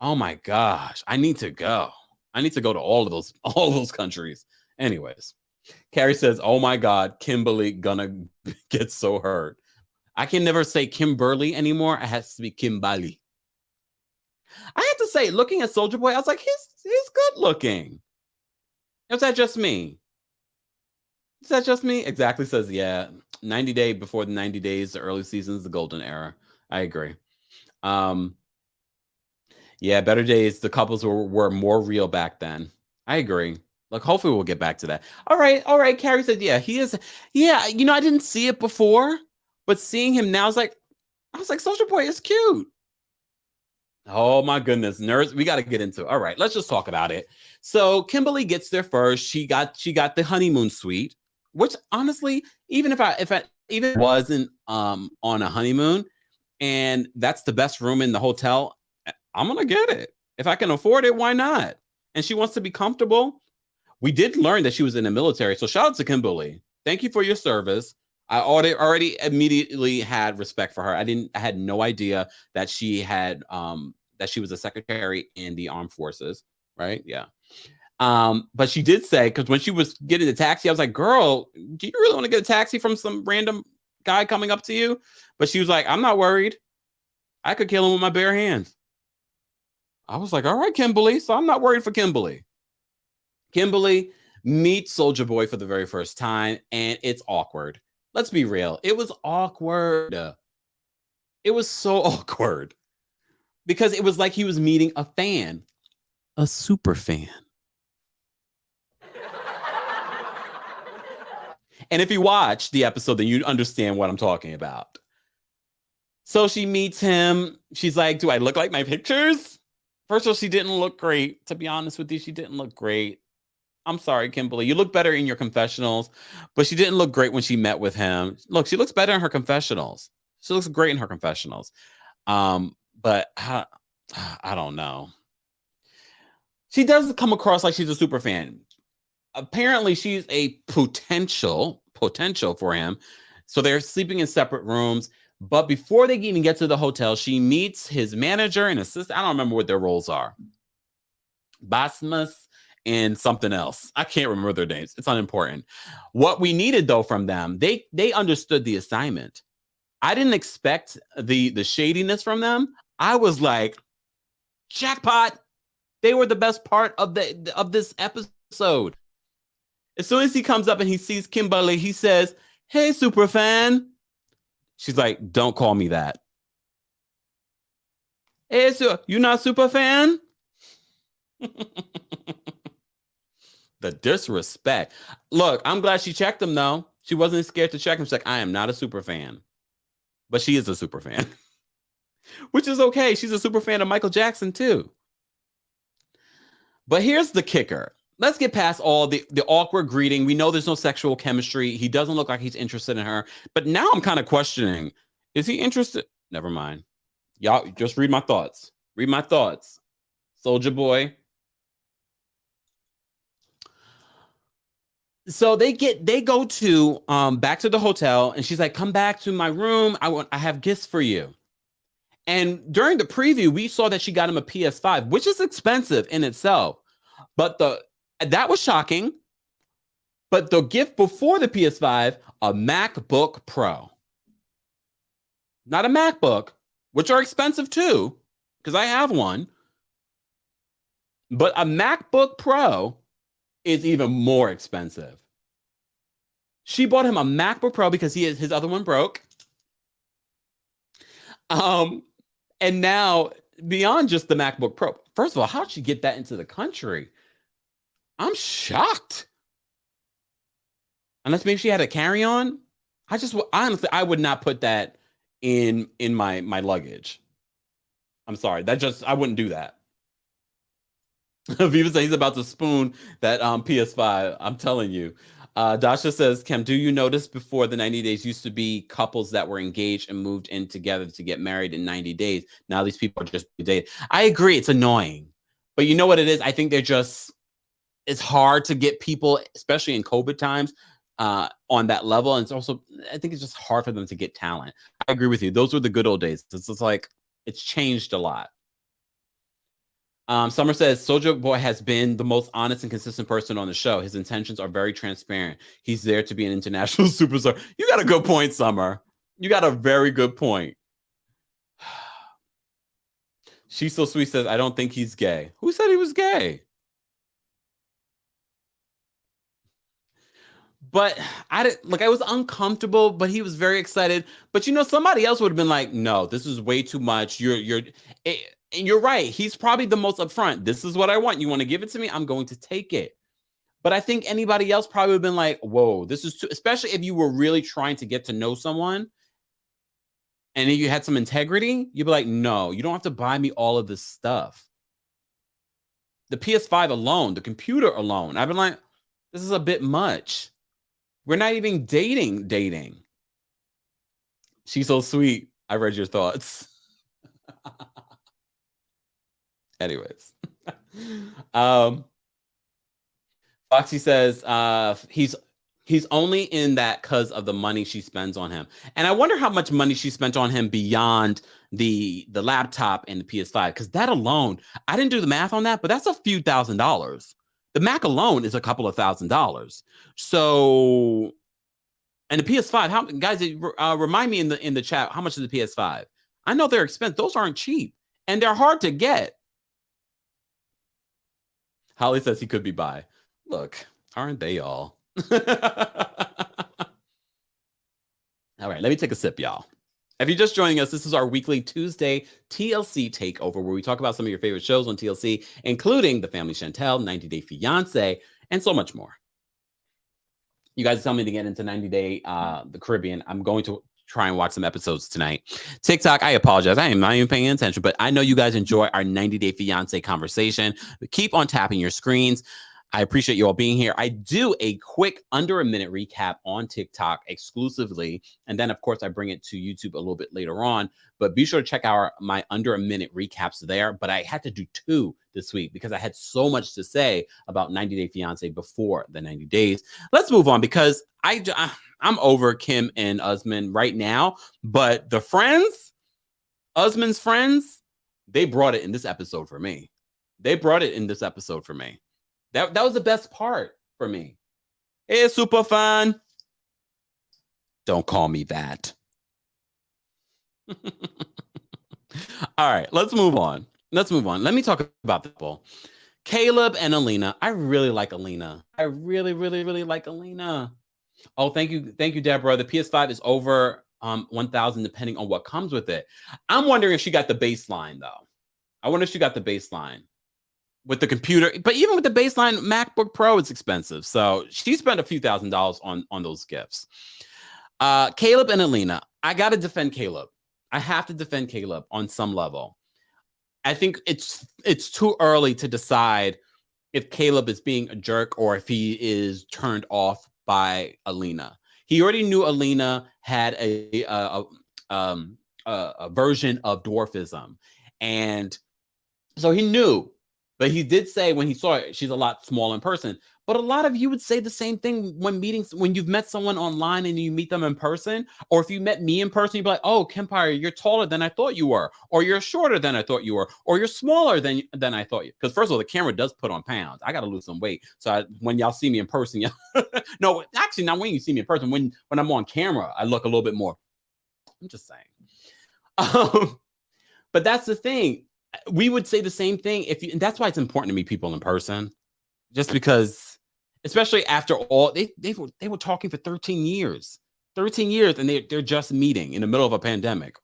Oh my gosh, I need to go. I need to go to all those countries. Anyways, Carrie says, oh my God, Kimberly gonna get so hurt. I can never say Kimberly anymore. It has to be Kimberly. I have to say, looking at Soulja Boy, I was like, he's good looking. Is that just me? Is that just me? Exactly says, yeah. 90 day before the 90 days, the early seasons, the golden era. I agree. Yeah, better days. The couples were more real back then. I agree. Like, hopefully we'll get back to that. All right. Carrie said, yeah, he is. Yeah, I didn't see it before, but seeing him now, I was like, Soulja Boy is cute. Oh my goodness, nerds. We got to get into it. All right, let's just talk about it. So Kimberly gets there first. She got the honeymoon suite, which honestly, even if I even wasn't on a honeymoon and that's the best room in the hotel, I'm gonna get it. If I can afford it, why not? And she wants to be comfortable. We did learn that she was in the military, so shout out to Kimberly. Thank you for your service. I already immediately had respect for her. I had no idea that she had that she was a secretary in the armed forces, right? Yeah. But she did say, because when she was getting the taxi, I was like, girl, do you really want to get a taxi from some random guy coming up to you? But she was like, I'm not worried. I could kill him with my bare hands. I was like, all right, Kimberly. So I'm not worried for Kimberly. Kimberly meets Soulja Boy for the very first time, and it's awkward. Let's be real. It was awkward. It was so awkward because it was like he was meeting a fan, a super fan. And if you watch the episode, then you understand what I'm talking about. So she meets him. She's like, do I look like my pictures? First of all, she didn't look great. To be honest with you, she didn't look great. I'm sorry, Kimberly. You look better in your confessionals, but she didn't look great when she met with him. Look, she looks better in her confessionals. She looks great in her confessionals. But I don't know. She does come across like she's a super fan. Apparently, she's a potential for him. So they're sleeping in separate rooms. But before they even get to the hotel, she meets his manager and assistant. I don't remember what their roles are. Basmas and something else. I can't remember their names. It's unimportant. What we needed, though, from them, they understood the assignment. I didn't expect the shadiness from them. I was like, jackpot. They were the best part of this episode. As soon as he comes up and he sees Kimberly, he says, hey, superfan. She's like, don't call me that. Hey, so you not superfan? The disrespect. Look, I'm glad she checked him, though. She wasn't scared to check him. She's like, I am not a super fan. But she is a super fan. Which is okay. She's a super fan of Michael Jackson, too. But here's the kicker. Let's get past all the awkward greeting. We know there's no sexual chemistry. He doesn't look like he's interested in her. But now I'm kind of questioning, is he interested? Never mind. Y'all just read my thoughts. Read my thoughts. Soulja Boy. So they go to back to the hotel, and she's like, come back to my room. I have gifts for you. And during the preview, we saw that she got him a PS5, which is expensive in itself. But that was shocking. But the gift before the PS5, a MacBook Pro. Not a MacBook, which are expensive too, because I have one. But a MacBook Pro is even more expensive. She bought him a MacBook Pro because his other one broke. And now, beyond just the MacBook Pro, first of all, how'd she get that into the country? I'm shocked. Unless maybe she had a carry-on. honestly, I would not put that in my luggage. I'm sorry. I wouldn't do that. Viva says he's about to spoon that PS5. I'm telling you. Dasha says, Kim, do you notice before the 90 days used to be couples that were engaged and moved in together to get married in 90 days? Now these people are just dating. I agree. It's annoying. But you know what it is? I think it's hard to get people, especially in COVID times, on that level. And I think it's just hard for them to get talent. I agree with you. Those were the good old days. It's just like, it's changed a lot. Summer says, Soulja Boy has been the most honest and consistent person on the show. His intentions are very transparent. He's there to be an international superstar. You got a good point, Summer. You got a very good point. She's So Sweet says, I don't think he's gay. Who said he was gay? But I was uncomfortable, but he was very excited. But somebody else would have been like, no, this is way too much. And you're right. He's probably the most upfront. This is what I want. You want to give it to me? I'm going to take it. But I think anybody else probably would have been like, whoa, this is too, especially if you were really trying to get to know someone and you had some integrity, you'd be like, no, you don't have to buy me all of this stuff. The PS5 alone, the computer alone, I've been like, this is a bit much. We're not even dating. She's so sweet. I read your thoughts. Anyways. Foxy says he's only in that because of the money she spends on him. And I wonder how much money she spent on him beyond the laptop and the PS5. Because that alone, I didn't do the math on that, but that's a few $1,000s. The Mac alone is a couple of $1,000s. So, and the PS5, how guys, remind me in the chat, how much is the PS5? I know they're expensive. Those aren't cheap, and they're hard to get. Holly says he could be bi. Look, aren't they all? All right, let me take a sip, y'all. If you're just joining us, this is our weekly Tuesday TLC takeover, where we talk about some of your favorite shows on TLC, including The Family Chantel, 90 Day Fiancé, and so much more. You guys tell me to get into 90 Day the Caribbean. I'm going to try and watch some episodes tonight. TikTok, I apologize. I am not even paying attention, but I know you guys enjoy our 90 Day Fiancé conversation. Keep on tapping your screens. I appreciate you all being here. I do a quick under a minute recap on TikTok exclusively. And then, of course, I bring it to YouTube a little bit later on. But be sure to check out my under a minute recaps there. But I had to do 2 this week because I had so much to say about 90 Day Fiancé before the 90 days. Let's move on because I'm over Kim and Usman right now. But the friends, Usman's friends, they brought it in this episode for me. That was the best part for me. It's super fun. Don't call me that. All right, let's move on. Let me talk about the people. Caleb and Alina. I really like Alina. I really, really, really like Alina. Oh, thank you, Deborah. The PS5 is over 1,000, depending on what comes with it. I'm wondering if she got the baseline though. I wonder if she got the baseline. With the computer, but even with the baseline MacBook Pro, it's expensive. So she spent a few $1,000s on those gifts. Caleb and Alina, I got to defend Caleb. I have to defend Caleb on some level. I think it's too early to decide if Caleb is being a jerk or if he is turned off by Alina. He already knew Alina had a version of dwarfism, and so he knew. But he did say when he saw it, she's a lot smaller in person. But a lot of you would say the same thing when you've met someone online and you meet them in person. Or if you met me in person, you'd be like, oh, Kempire, you're taller than I thought you were. Or you're shorter than I thought you were. Or you're smaller than I thought you. Because first of all, the camera does put on pounds. I got to lose some weight. So when y'all see me in person, no, actually not when you see me in person. When I'm on camera, I look a little bit more. I'm just saying. But that's the thing. We would say the same thing and that's why it's important to meet people in person, just because, especially after all, they were talking for 13 years, and they're just meeting in the middle of a pandemic.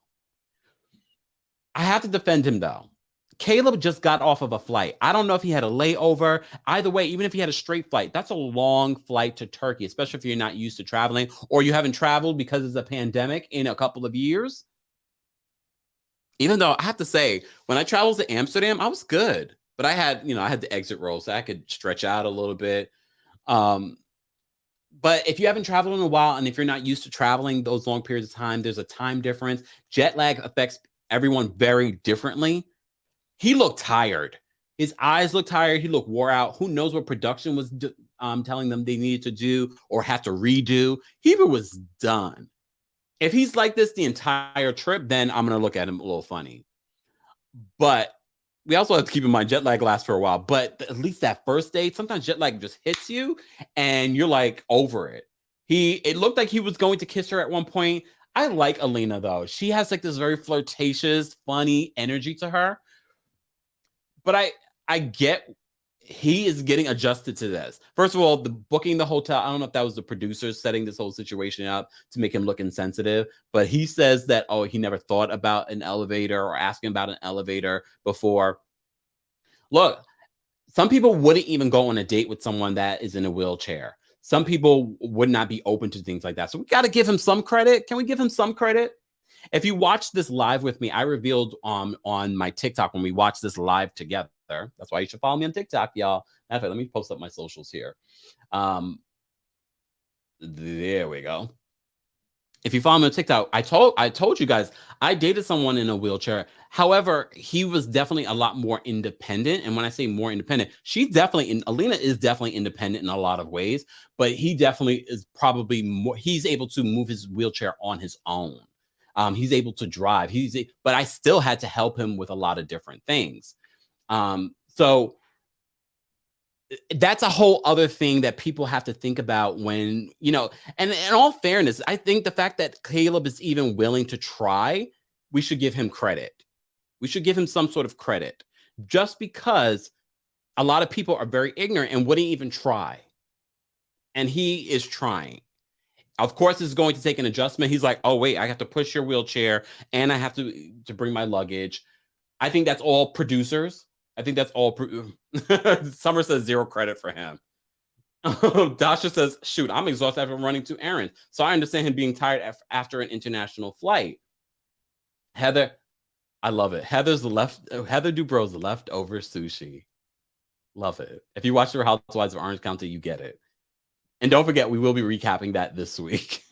I have to defend him though. Caleb just got off of a flight. I don't know if he had a layover. Either way, even if he had a straight flight, that's a long flight to Turkey, especially if you're not used to traveling or you haven't traveled because it's a pandemic in a couple of years. Even though I have to say, when I traveled to Amsterdam, I was good. But I had the exit row, so I could stretch out a little bit. But if you haven't traveled in a while, and if you're not used to traveling those long periods of time, there's a time difference. Jet lag affects everyone very differently. He looked tired. His eyes looked tired. He looked wore out. Who knows what production was telling them they needed to do or have to redo. He was done. If he's like this the entire trip, then I'm going to look at him a little funny. But we also have to keep in mind jet lag lasts for a while. But at least that first date, sometimes jet lag just hits you and you're like over it. It looked like he was going to kiss her at one point. I like Alina, though. She has like this very flirtatious, funny energy to her. But I get he is getting adjusted to this. First of all, the booking the hotel, I don't know if that was the producers setting this whole situation up to make him look insensitive, but he says that, he never thought about an elevator or asking about an elevator before. Look, some people wouldn't even go on a date with someone that is in a wheelchair. Some people would not be open to things like that. So we got to give him some credit. Can we give him some credit? If you watched this live with me, I revealed on my TikTok when we watched this live together. That's why you should follow me on TikTok, y'all. Matter of fact, let me post up my socials here. There we go. If you follow me on TikTok, I told you guys I dated someone in a wheelchair. However, he was definitely a lot more independent. And when I say more independent, Alina is definitely independent in a lot of ways, but he definitely is probably more. He's able to move his wheelchair on his own. He's able to drive. But I still had to help him with a lot of different things. So that's a whole other thing that people have to think about when, and in all fairness, I think the fact that Caleb is even willing to try, we should give him credit. We should give him some sort of credit just because a lot of people are very ignorant and wouldn't even try. And he is trying. Of course, it's going to take an adjustment. He's like, oh, wait, I have to push your wheelchair and I have to bring my luggage. I think that's all producers. I think that's all. Summer says 0 credit for him. Dasha says, shoot, I'm exhausted after running 2 errands. So I understand him being tired after an international flight. Heather, I love it. Heather Dubrow's leftover sushi. Love it. If you watch the Housewives of Orange County, you get it. And don't forget, we will be recapping that this week.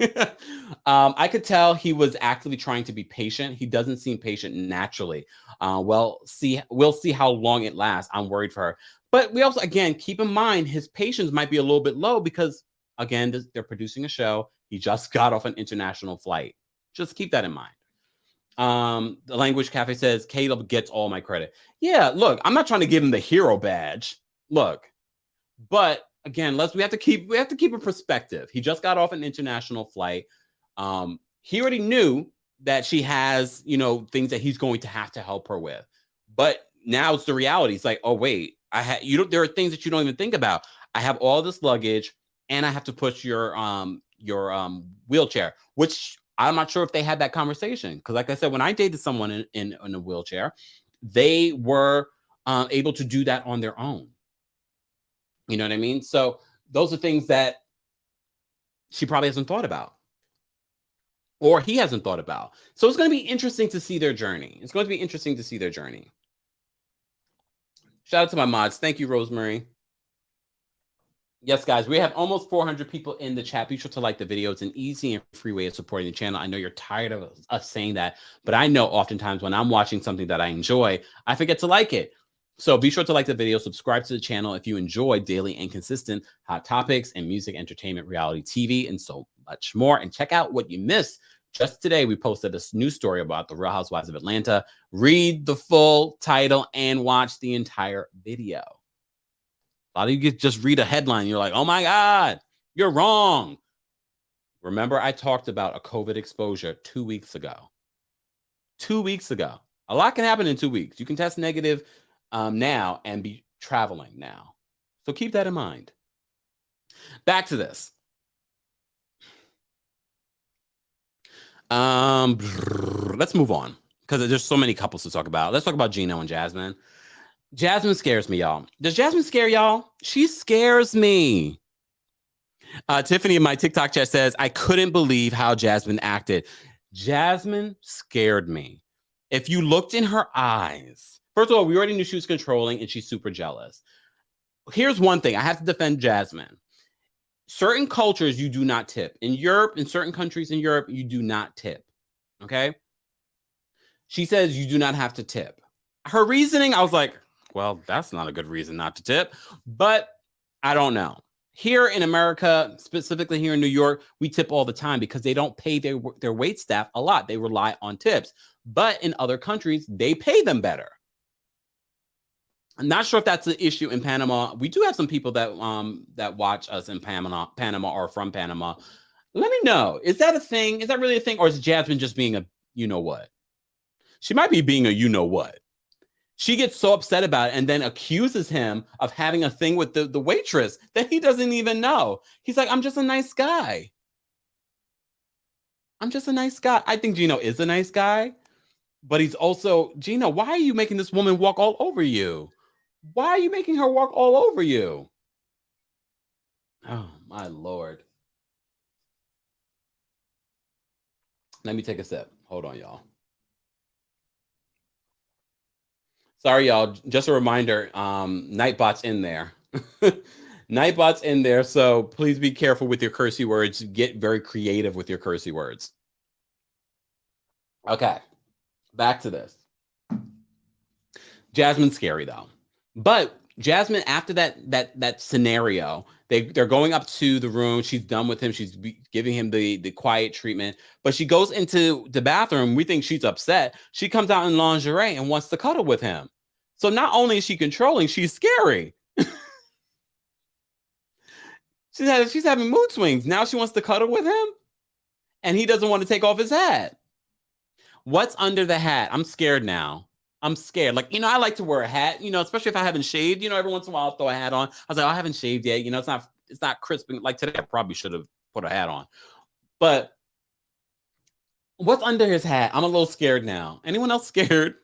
I could tell he was actively trying to be patient. He doesn't seem patient naturally. We'll see how long it lasts. I'm worried for her. But we also, again, keep in mind his patience might be a little bit low because, again, they're producing a show. He just got off an international flight. Just keep that in mind. The Language Cafe says, Caleb gets all my credit. Yeah, look, I'm not trying to give him the hero badge. Look, but again, we have to keep a perspective. He just got off an international flight. He already knew that she has, things that he's going to have to help her with. But now it's the reality. It's like, oh wait, there are things that you don't even think about. I have all this luggage, and I have to push your wheelchair, which I'm not sure if they had that conversation. Because, like I said, when I dated someone in a wheelchair, they were able to do that on their own. You know what I mean? So those are things that she probably hasn't thought about. Or he hasn't thought about. So it's going to be interesting to see their journey. Shout out to my mods. Thank you, Rosemary. Yes, guys, we have almost 400 people in the chat. Be sure to like the video. It's an easy and free way of supporting the channel. I know you're tired of us saying that, but I know oftentimes when I'm watching something that I enjoy, I forget to like it. So be sure to like the video, subscribe to the channel if you enjoy daily and consistent hot topics and music, entertainment, reality TV, and so much more. And check out what you missed. Just today, we posted this new story about the Real Housewives of Atlanta. Read the full title and watch the entire video. A lot of you just read a headline. You're like, oh my God, you're wrong. Remember, I talked about a COVID exposure 2 weeks ago. 2 weeks ago. A lot can happen in 2 weeks. You can test negative now and be traveling now. So keep that in mind. Back to this. Let's move on. because there's so many couples to talk about. Let's talk about Gino and Jasmine. Jasmine scares me, y'all. Does Jasmine scare y'all? She scares me. Tiffany in my TikTok chat says, I couldn't believe how Jasmine acted. Jasmine scared me. If you looked in her eyes, first of all, we already knew she was controlling and she's super jealous. Here's one thing. I have to defend Jasmine. Certain cultures, you do not tip. In Europe, in certain countries in Europe, you do not tip. Okay? She says you do not have to tip. Her reasoning, I was like, well, that's not a good reason not to tip. But I don't know. Here in America, specifically here in New York, we tip all the time because they don't pay their wait staff a lot. They rely on tips. But in other countries, they pay them better. I'm not sure if that's an issue in Panama. We do have some people that watch us in Panama or from Panama. Let me know. Is that a thing? Is that really a thing? Or is Jasmine just being a you-know-what? She might be being a you-know-what. She gets so upset about it and then accuses him of having a thing with the waitress that he doesn't even know. He's like, I'm just a nice guy. I'm just a nice guy. I think Gino is a nice guy, but he's also, Gino, why are you making this woman walk all over you? Why are you making her walk all over you? Oh, my Lord. Let me take a sip. Hold on, y'all. Sorry, y'all. Just a reminder, Nightbot's in there. Nightbot's in there, so please be careful with your cursey words. Get very creative with your cursey words. Okay, back to this. Jasmine's scary, though. But Jasmine, after that scenario, they're going up to the room. She's done with him. She's giving him the quiet treatment. But she goes into the bathroom. We think she's upset. She comes out in lingerie and wants to cuddle with him. So not only is she controlling, she's scary. She's having mood swings. Now she wants to cuddle with him, and he doesn't want to take off his hat. What's under the hat? I'm scared now. I'm scared. Like, I like to wear a hat, especially if I haven't shaved, every once in a while I'll throw a hat on. I was like, I haven't shaved yet. It's not crisp. Like today, I probably should have put a hat on. But what's under his hat? I'm a little scared now. Anyone else scared?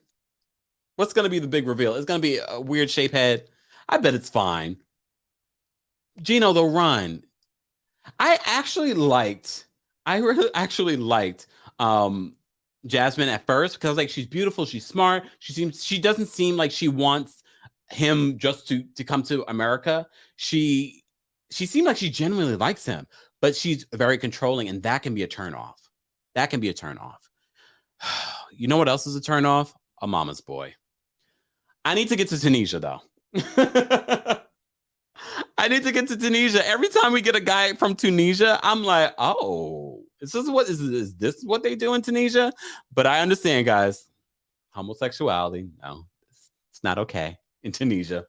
What's going to be the big reveal? It's going to be a weird shape head. I bet it's fine. Gino, the run. I really actually liked Jasmine at first because like she's beautiful, she's smart. She doesn't seem like she wants him just to come to America. She seemed like she genuinely likes him, but she's very controlling, and that can be a turnoff. That can be a turnoff. You know what else is a turnoff? A mama's boy. I need to get to Tunisia though. I need to get to Tunisia. Every time we get a guy from Tunisia, I'm like, oh, is this what they do in Tunisia? But I understand, guys. Homosexuality, no, it's not okay in Tunisia.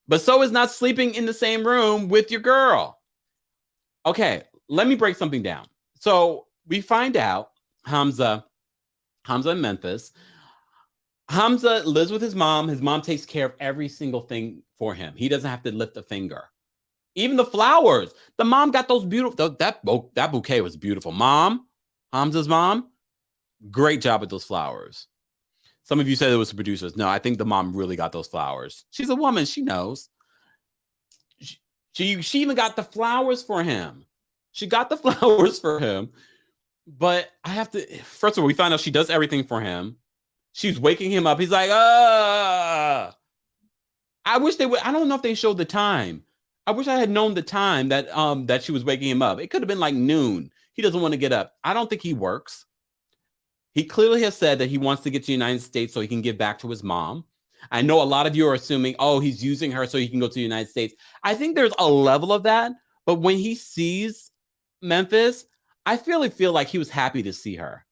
But so is not sleeping in the same room with your girl. Okay, let me break something down. So we find out Hamza in Memphis. Hamza lives with his mom. His mom takes care of every single thing for him. He doesn't have to lift a finger. Even the flowers. The mom got those beautiful. That bouquet was beautiful. Hamza's mom, great job with those flowers. Some of you said it was the producers. No, I think the mom really got those flowers. She's a woman. She knows. She even got the flowers for him. She got the flowers for him. But I have to, first of all, we find out she does everything for him. She's waking him up. He's like, I wish they would. I don't know if they showed the time. I wish I had known the time that she was waking him up. It could have been like noon. He doesn't want to get up. I don't think he works. He clearly has said that he wants to get to the United States so he can give back to his mom. I know a lot of you are assuming, oh, he's using her so he can go to the United States. I think there's a level of that. But when he sees Memphis, I feel like he was happy to see her.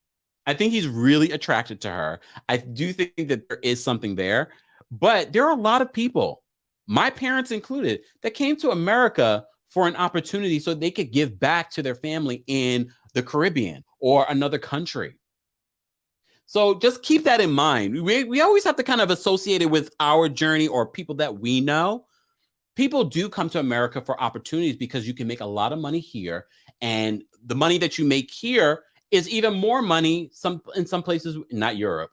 I think he's really attracted to her. I do think that there is something there, but there are a lot of people, my parents included, that came to America for an opportunity so they could give back to their family in the Caribbean or another country. So just keep that in mind. We always have to kind of associate it with our journey or people that we know. People do come to America for opportunities because you can make a lot of money here, and the money that you make here is even more money. In some places, not Europe,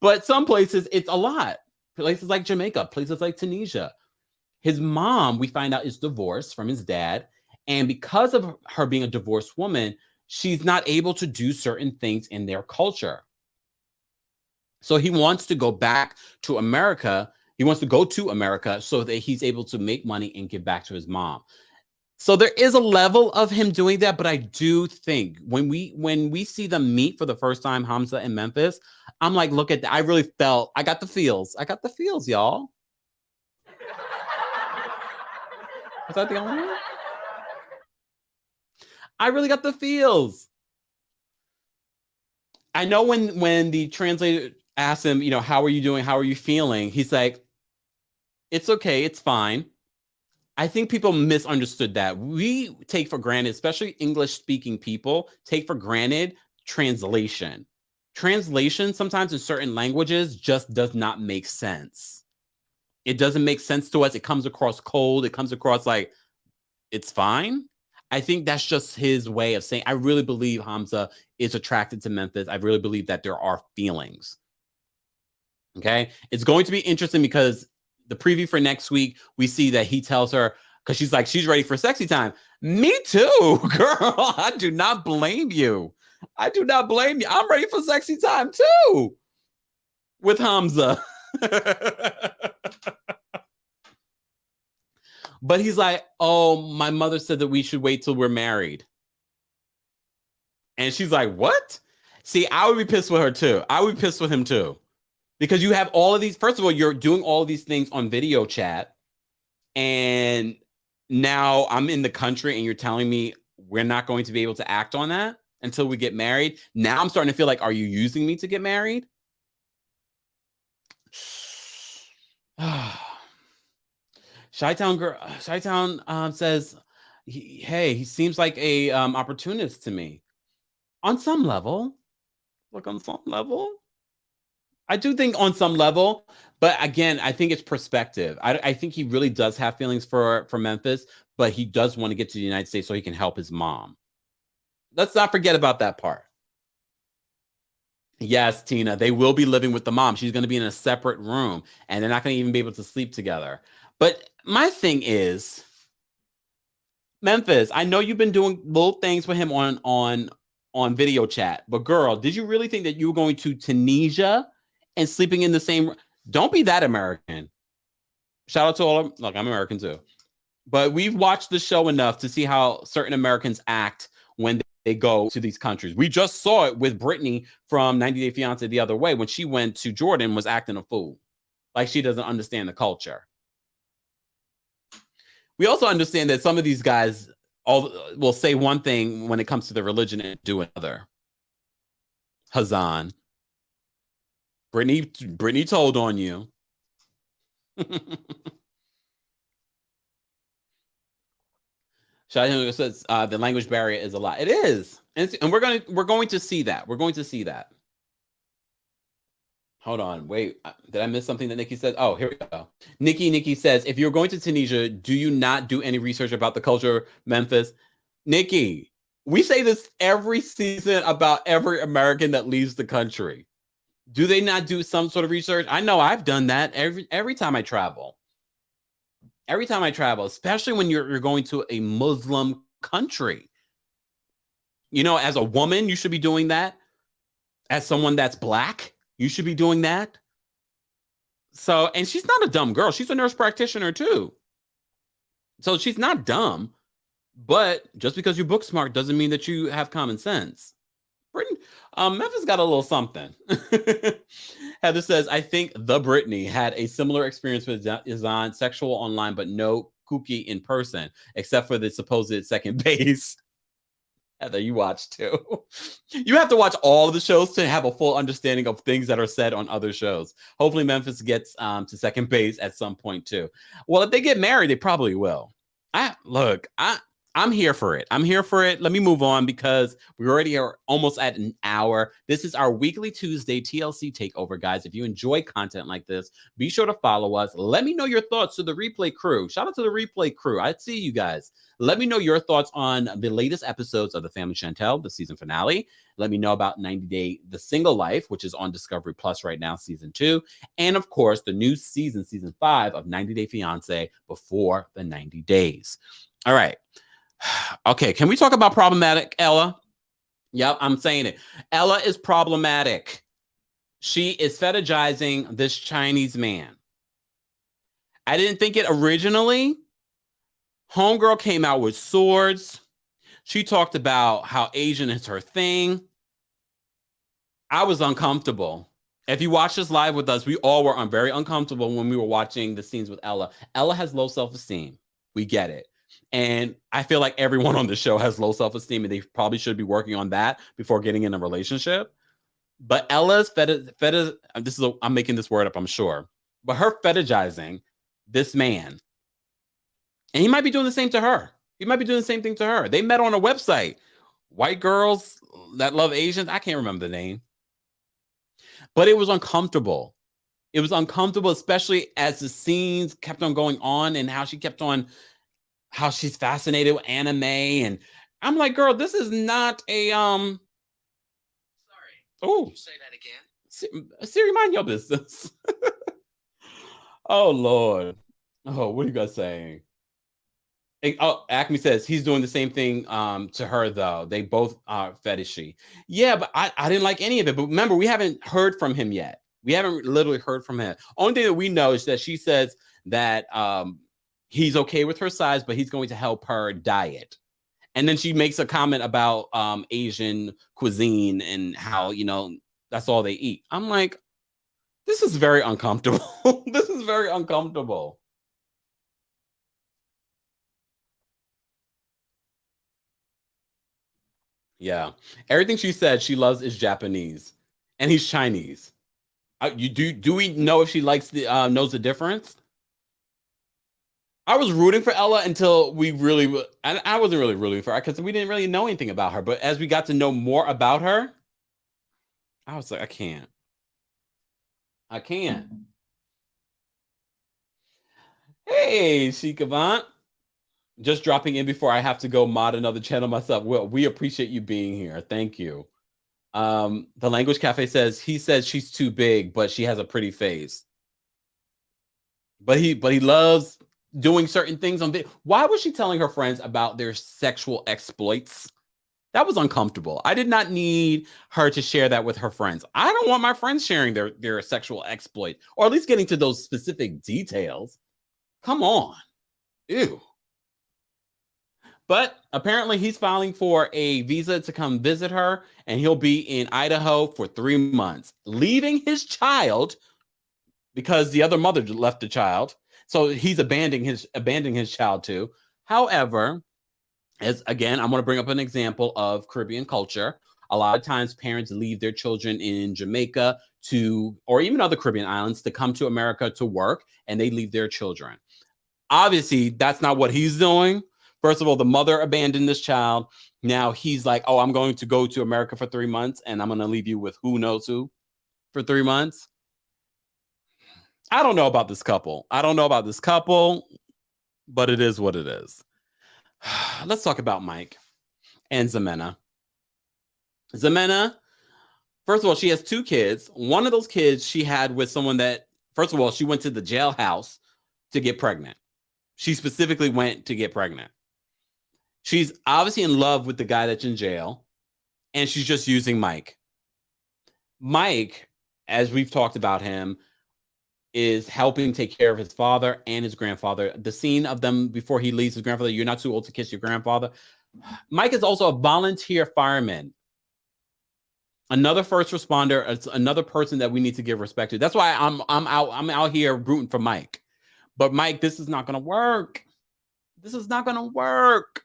but some places it's a lot. Places like Jamaica, places like Tunisia. His mom, we find out, is divorced from his dad. And because of her being a divorced woman, she's not able to do certain things in their culture. So he wants to go back to America. He wants to go to America so that he's able to make money and give back to his mom. So there is a level of him doing that, but I do think when we see them meet for the first time, Hamza and Memphis, I'm like, look at that. I really felt, I got the feels. I got the feels, y'all. Was that the only one? I really got the feels. I know when the translator asked him, how are you doing? How are you feeling? He's like, it's okay. It's fine. I think people misunderstood that. We take for granted, especially English-speaking people, take for granted translation. Translation sometimes in certain languages just does not make sense. It doesn't make sense to us. It comes across cold. It comes across like, it's fine. I think that's just his way of saying, I really believe Hamza is attracted to Memphis. I really believe that there are feelings. Okay. It's going to be interesting because the preview for next week, we see that he tells her, because she's like, she's ready for sexy time. Me too, girl. I do not blame you. I do not blame you. I'm ready for sexy time too with Hamza. But he's like, oh, my mother said that we should wait till we're married. And she's like, what? See, I would be pissed with her too. I would be pissed with him too. Because you have all of these, first of all, you're doing all of these things on video chat. And now I'm in the country and you're telling me we're not going to be able to act on that until we get married. Now I'm starting to feel like, are you using me to get married? Chi-Town girl, Chi-Town says, he seems like a opportunist to me. On some level. Look, on some level. I do think on some level, but again, I think it's perspective. I think he really does have feelings for Memphis, but he does want to get to the United States so he can help his mom. Let's not forget about that part. Yes, Tina, they will be living with the mom. She's going to be in a separate room, and they're not going to even be able to sleep together. But my thing is, Memphis, I know you've been doing little things with him on video chat, but girl, did you really think that you were going to Tunisia and sleeping in the same? Don't be that American. Shout out to all of, look, I'm American too, but we've watched the show enough to see how certain Americans act when they go to these countries. We just saw it with Brittany from 90 Day Fiancé the other way when she went to Jordan, was acting a fool, like she doesn't understand the culture. We also understand that some of these guys will say one thing when it comes to the religion and do another. Hazan. Brittany told on you. Shai says the language barrier is a lot. It is, and we're going to see that. We're going to see that. Hold on, wait. Did I miss something that Nikki said? Oh, here we go. Nikki says, if you're going to Tunisia, do you not do any research about the culture, Memphis? Nikki, we say this every season about every American that leaves the country. Do they not do some sort of research? I know I've done that every time I travel. Every time I travel, especially when you're going to a Muslim country. As a woman, you should be doing that. As someone that's Black, you should be doing that. So, and she's not a dumb girl. She's a nurse practitioner too. So she's not dumb, but just because you're book smart doesn't mean that you have common sense. Memphis got a little something. Heather says, I think the Brittany had a similar experience with Izan, sexual online, but no kooky in person, except for the supposed second base. Heather, you watch too. You have to watch all of the shows to have a full understanding of things that are said on other shows. Hopefully Memphis gets to second base at some point too. Well, if they get married, they probably will. I'm here for it. I'm here for it. Let me move on because we already are almost at an hour. This is our weekly Tuesday TLC takeover, guys. If you enjoy content like this, be sure to follow us. Let me know your thoughts to the replay crew. Shout out to the replay crew. I see you guys. Let me know your thoughts on the latest episodes of the Family Chantel, the season finale. Let me know about 90 Day The Single Life, which is on Discovery Plus right now, season 2. And of course, the new season 5 of 90 Day Fiancé, Before the 90 Days. All right. Okay, can we talk about problematic Ella? Yep, I'm saying it. Ella is problematic. She is fetishizing this Chinese man. I didn't think it originally. Homegirl came out with swords. She talked about how Asian is her thing. I was uncomfortable. If you watch this live with us, we all were very uncomfortable when we were watching the scenes with Ella. Ella has low self-esteem. We get it. And I feel like everyone on the show has low self-esteem, and they probably should be working on that before getting in a relationship. But Ella's I'm making this word up, I'm sure. But her fetishizing this man, and he might be doing the same to her. He might be doing the same thing to her. They met on a website. White girls that love Asians. I can't remember the name. But it was uncomfortable. It was uncomfortable, especially as the scenes kept on going on and how she kept on, how she's fascinated with anime. And I'm like, girl, this is not a Sorry. Oh, say that again. Siri, mind your business. Oh Lord. Oh, what are you guys saying? Oh, Acme says he's doing the same thing to her, though. They both are fetishy. Yeah, but I didn't like any of it. But remember, we haven't heard from him yet. We haven't literally heard from him. Only thing that we know is that she says that he's okay with her size, but he's going to help her diet. And then she makes a comment about Asian cuisine and how, you know, that's all they eat. I'm like, this is very uncomfortable. This is very uncomfortable. Yeah. Everything she said she loves is Japanese. And he's Chinese. Do we know if she likes the knows the difference? I was rooting for Ella until we really, I wasn't really rooting for her because we didn't really know anything about her. But as we got to know more about her, I was like, I can't. I can't. Hey, Shikavant. Just dropping in before I have to go mod another channel myself. Well, we appreciate you being here. Thank you. The Language Cafe says he says she's too big, but she has a pretty face. But he loves doing certain things on video. Why was she telling her friends about their sexual exploits? That was uncomfortable. I did not need her to share that with her friends. I don't want my friends sharing their sexual exploit, or at least getting to those specific details. Come on. Ew. But apparently he's filing for a visa to come visit her, and he'll be in Idaho for 3 months, leaving his child because the other mother left the child. So he's abandoning his child too. However, as again, I'm going to bring up an example of Caribbean culture. A lot of times parents leave their children in Jamaica or even other Caribbean islands to come to America to work, and they leave their children. Obviously, that's not what he's doing. First of all, the mother abandoned this child. Now he's like, oh, I'm going to go to America for 3 months, and I'm going to leave you with who knows who for 3 months. I don't know about this couple. But it is what it is. Let's talk about Mike and Ximena. Ximena, first of all, she has 2 kids. One of those kids she had with someone that, first of all, she went to the jailhouse to get pregnant. She specifically went to get pregnant. She's obviously in love with the guy that's in jail, and she's just using Mike. Mike, as we've talked about him, is helping take care of his father and his grandfather. The scene of them before he leaves his grandfather, you're not too old to kiss your grandfather. Mike is also a volunteer fireman. Another first responder. It's another person that we need to give respect to. That's why I'm out here rooting for Mike. But Mike, this is not going to work. This is not going to work.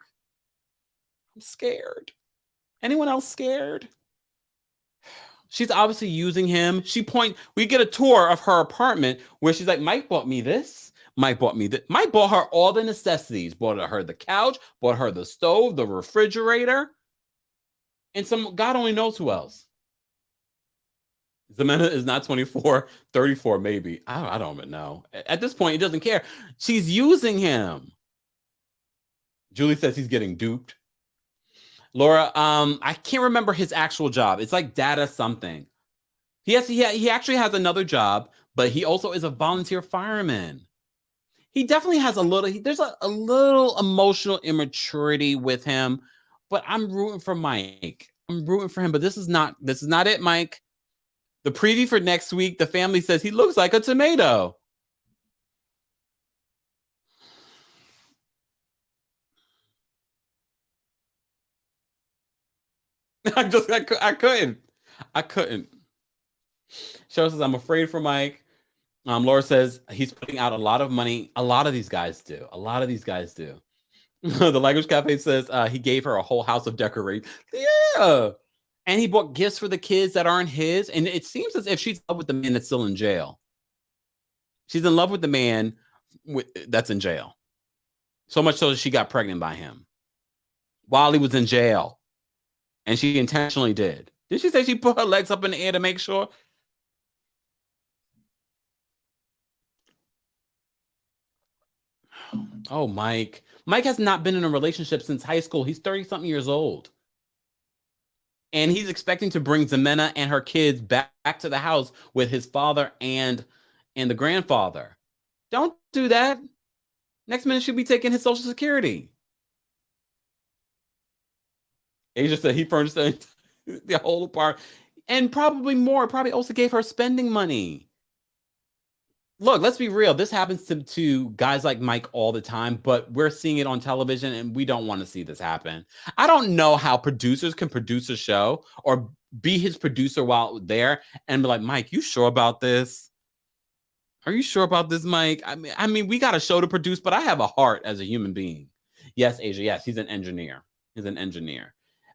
I'm scared. Anyone else scared? She's obviously using him. We get a tour of her apartment where she's like, Mike bought me this. Mike bought me Mike bought her all the necessities. Bought her the couch, bought her the stove, the refrigerator, and some God only knows who else. Ximena is not 24, 34 maybe. I don't even know. At this point, he doesn't care. She's using him. Julie says he's getting duped. Laura, I can't remember his actual job. It's like data something. He actually has another job, but he also is a volunteer fireman. He definitely has there's a little emotional immaturity with him, but I'm rooting for Mike. I'm rooting for him, but this is not it, Mike. The preview for next week, the family says he looks like a tomato. I couldn't. Cheryl says, I'm afraid for Mike. Laura says he's putting out a lot of money. A lot of these guys do. The Language Cafe says he gave her a whole house of decorations. Yeah. And he bought gifts for the kids that aren't his. And it seems as if she's in love with the man that's still in jail. She's in love with the man that's in jail. So much so that she got pregnant by him while he was in jail. And she intentionally did. Did she say she put her legs up in the air to make sure? Oh, Mike. Mike has not been in a relationship since high school. He's 30-something years old. And he's expecting to bring Ximena and her kids back to the house with his father and the grandfather. Don't do that. Next minute, she'll be taking his Social Security. Asia said he furnished the whole apartment. And probably more. Probably also gave her spending money. Look, let's be real. This happens to guys like Mike all the time, but we're seeing it on television and we don't want to see this happen. I don't know how producers can produce a show or be his producer while there and be like, Mike, you sure about this? Are you sure about this, Mike? I mean, we got a show to produce, but I have a heart as a human being. Yes, Asia, yes, he's an engineer.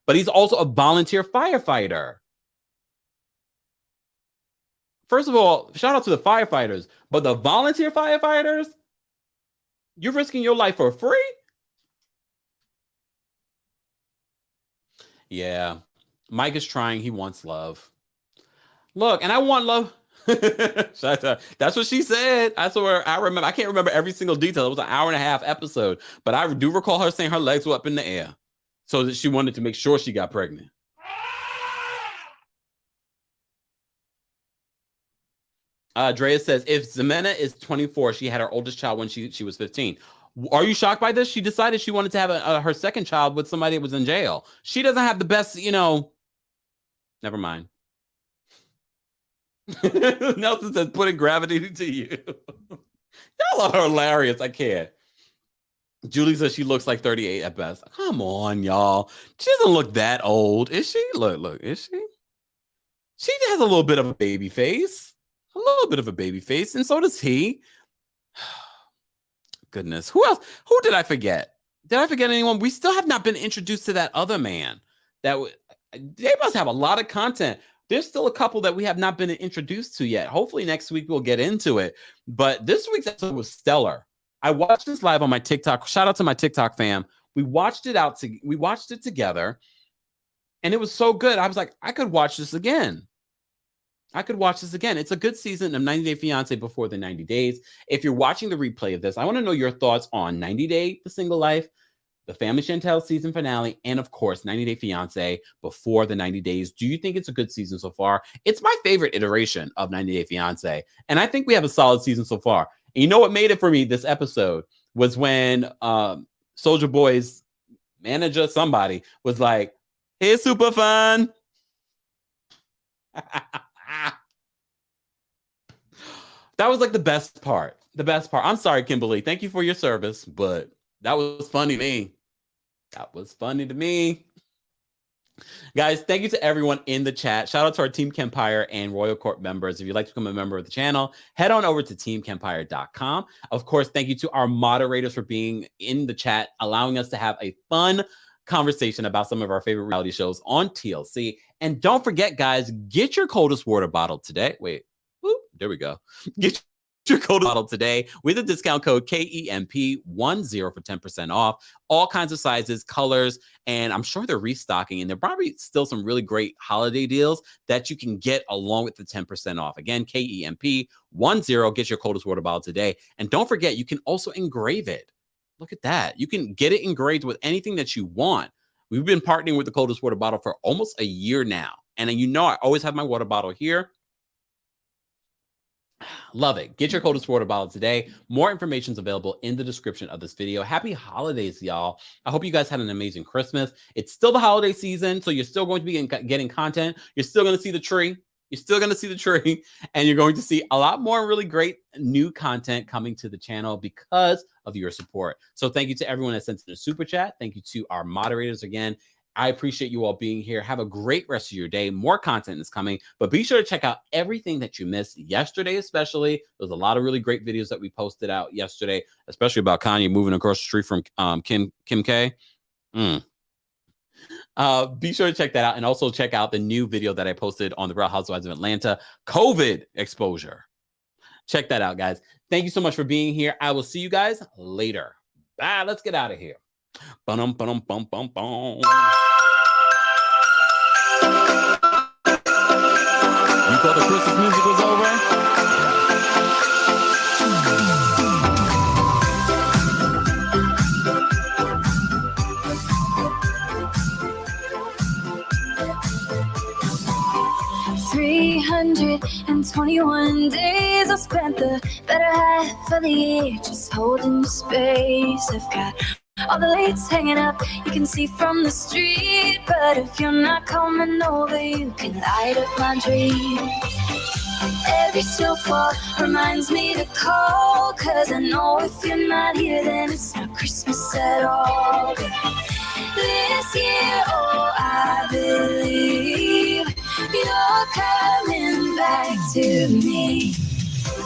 But he's also a volunteer firefighter. First of all, shout out to the firefighters, but the volunteer firefighters, you're risking your life for free? Yeah. Mike is trying. He wants love. Look, and I want love. That's what she said. That's what I remember. I can't remember every single detail. It was an 1.5 hour episode, but I do recall her saying her legs were up in the air so that she wanted to make sure she got pregnant. Drea says, if Ximena is 24, she had her oldest child when she was 15. Are you shocked by this? She decided she wanted to have her second child with somebody that was in jail. She doesn't have the best, never mind. Nelson says, putting gravity to you. Y'all are hilarious. I can't. Julie says she looks like 38 at best. Come on, y'all. She doesn't look that old. Is she? Look, is she? She has a little bit of a baby face. And so does he. Goodness. Who else? Who did I forget? Did I forget anyone? We still have not been introduced to that other man. They must have a lot of content. There's still a couple that we have not been introduced to yet. Hopefully next week we'll get into it. But this week's episode was stellar. I watched this live on my TikTok. Shout out to my TikTok fam. We watched it together, and it was so good. I was like, I could watch this again. It's a good season of 90 Day Fiancé before the 90 days. If you're watching the replay of this, I want to know your thoughts on 90 Day The Single Life, the Family Chantel season finale, and of course, 90 Day Fiancé before the 90 days. Do you think it's a good season so far? It's my favorite iteration of 90 Day Fiancé, and I think we have a solid season so far. And you know what made it for me this episode was when Soulja Boy's manager, somebody, was like, hey, super fun. That was like the best part. I'm sorry, Kimberly. Thank you for your service, but that was funny to me. Guys, thank you to everyone in the chat. Shout out to our Team Kempire and Royal Court members. If you'd like to become a member of the channel, head on over to TeamKempire.com. Of course, thank you to our moderators for being in the chat, allowing us to have a fun conversation about some of our favorite reality shows on TLC. And don't forget, guys, get your coldest water bottle today. Wait, there we go. Get your code bottle today with the discount code KEMP10 for 10% off. All kinds of sizes, colors, and I'm sure they're restocking, and there are probably still some really great holiday deals that you can get along with the 10% off. Again, KEMP10, get your coldest water bottle today. And don't forget, you can also engrave it. Look at that. You can get it engraved with anything that you want. We've been partnering with the coldest water bottle for almost a year now. And you know, I always have my water bottle here. Love it. Get your coldest water bottle today. More information is available in the description of this video. Happy holidays, y'all. I hope you guys had an amazing Christmas. It's still the holiday season, so you're still going to be getting content. You're still going to see the tree. You're still going to see the tree, and you're going to see a lot more really great new content coming to the channel because of your support. So thank you to everyone that sent in a super chat. Thank you to our moderators again. I appreciate you all being here. Have a great rest of your day. More content is coming, but be sure to check out everything that you missed yesterday, especially. There was a lot of really great videos that we posted out yesterday, especially about Kanye moving across the street from Kim K. Be sure to check that out, and also check out the new video that I posted on the Real Housewives of Atlanta, COVID exposure. Check that out, guys. Thank you so much for being here. I will see you guys later. Bye. Let's get out of here. Ba-dum, ba-dum, bum, bum, bum. You thought the Christmas music was over? 321 days I spent the better half of the year just holding the space. I've got all the lights hanging up, you can see from the street. But if you're not coming over, you can light up my dreams. Every snowfall reminds me to call, 'cause I know if you're not here, then it's not Christmas at all. This year, oh, I believe you're coming back to me.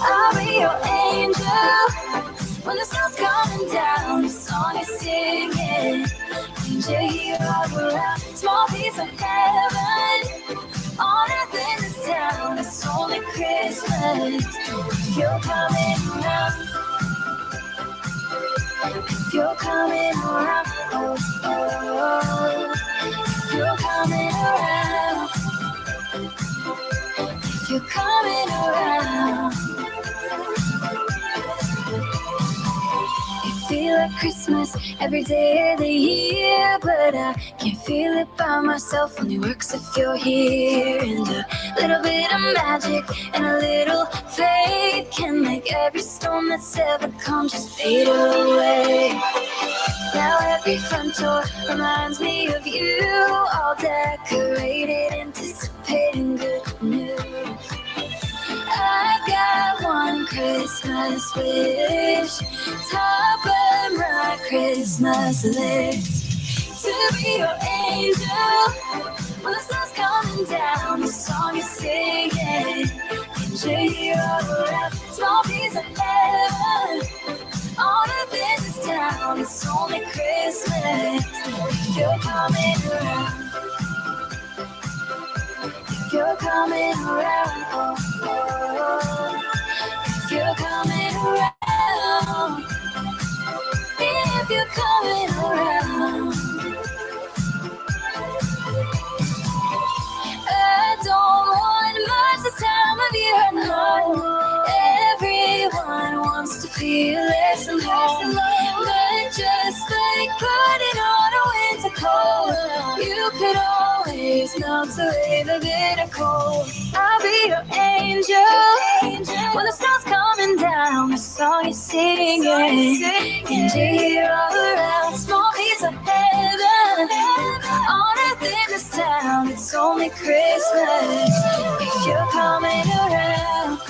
I'll be your angel when the sun's coming down. The song is singing, angel here all around. Small piece of heaven on earth in this town. It's only Christmas if you're coming around. If you're coming around, oh, oh. If you're coming around, if you're coming around. Feel like Christmas every day of the year, but I can't feel it by myself. Only works if you're here. And a little bit of magic and a little faith can make every storm that's ever come just fade away. Now every front door reminds me of you, all decorated, anticipating good news. I got one Christmas wish, top of my Christmas list, to be your angel when the sun's coming down. The song is singing, angel here all around. Small piece of heaven on earth in this town. It's only Christmas if you're coming around. If you're coming around, oh, oh. If you're coming around, if you're coming around. I don't want much this time of year, no. Everyone wants to feel less alone, but just like putting on a winter coat, you could always melt away the bitter cold. I'll be your angel when the sun's coming down. The song is singing, angel here all around. Small piece of heaven on earth in this town. It's only Christmas if you're coming around.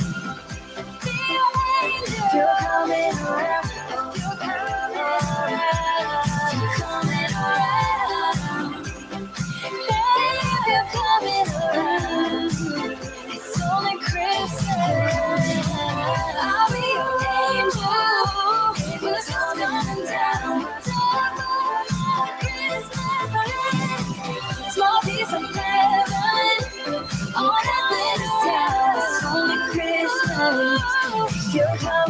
If you're coming around, if you're coming around, if you're coming around, hey, if you're coming around, it's only Christmas. I'll be your angel when the sun's coming down. Small piece of heaven on earth in this town. It's only Christmas. If you're coming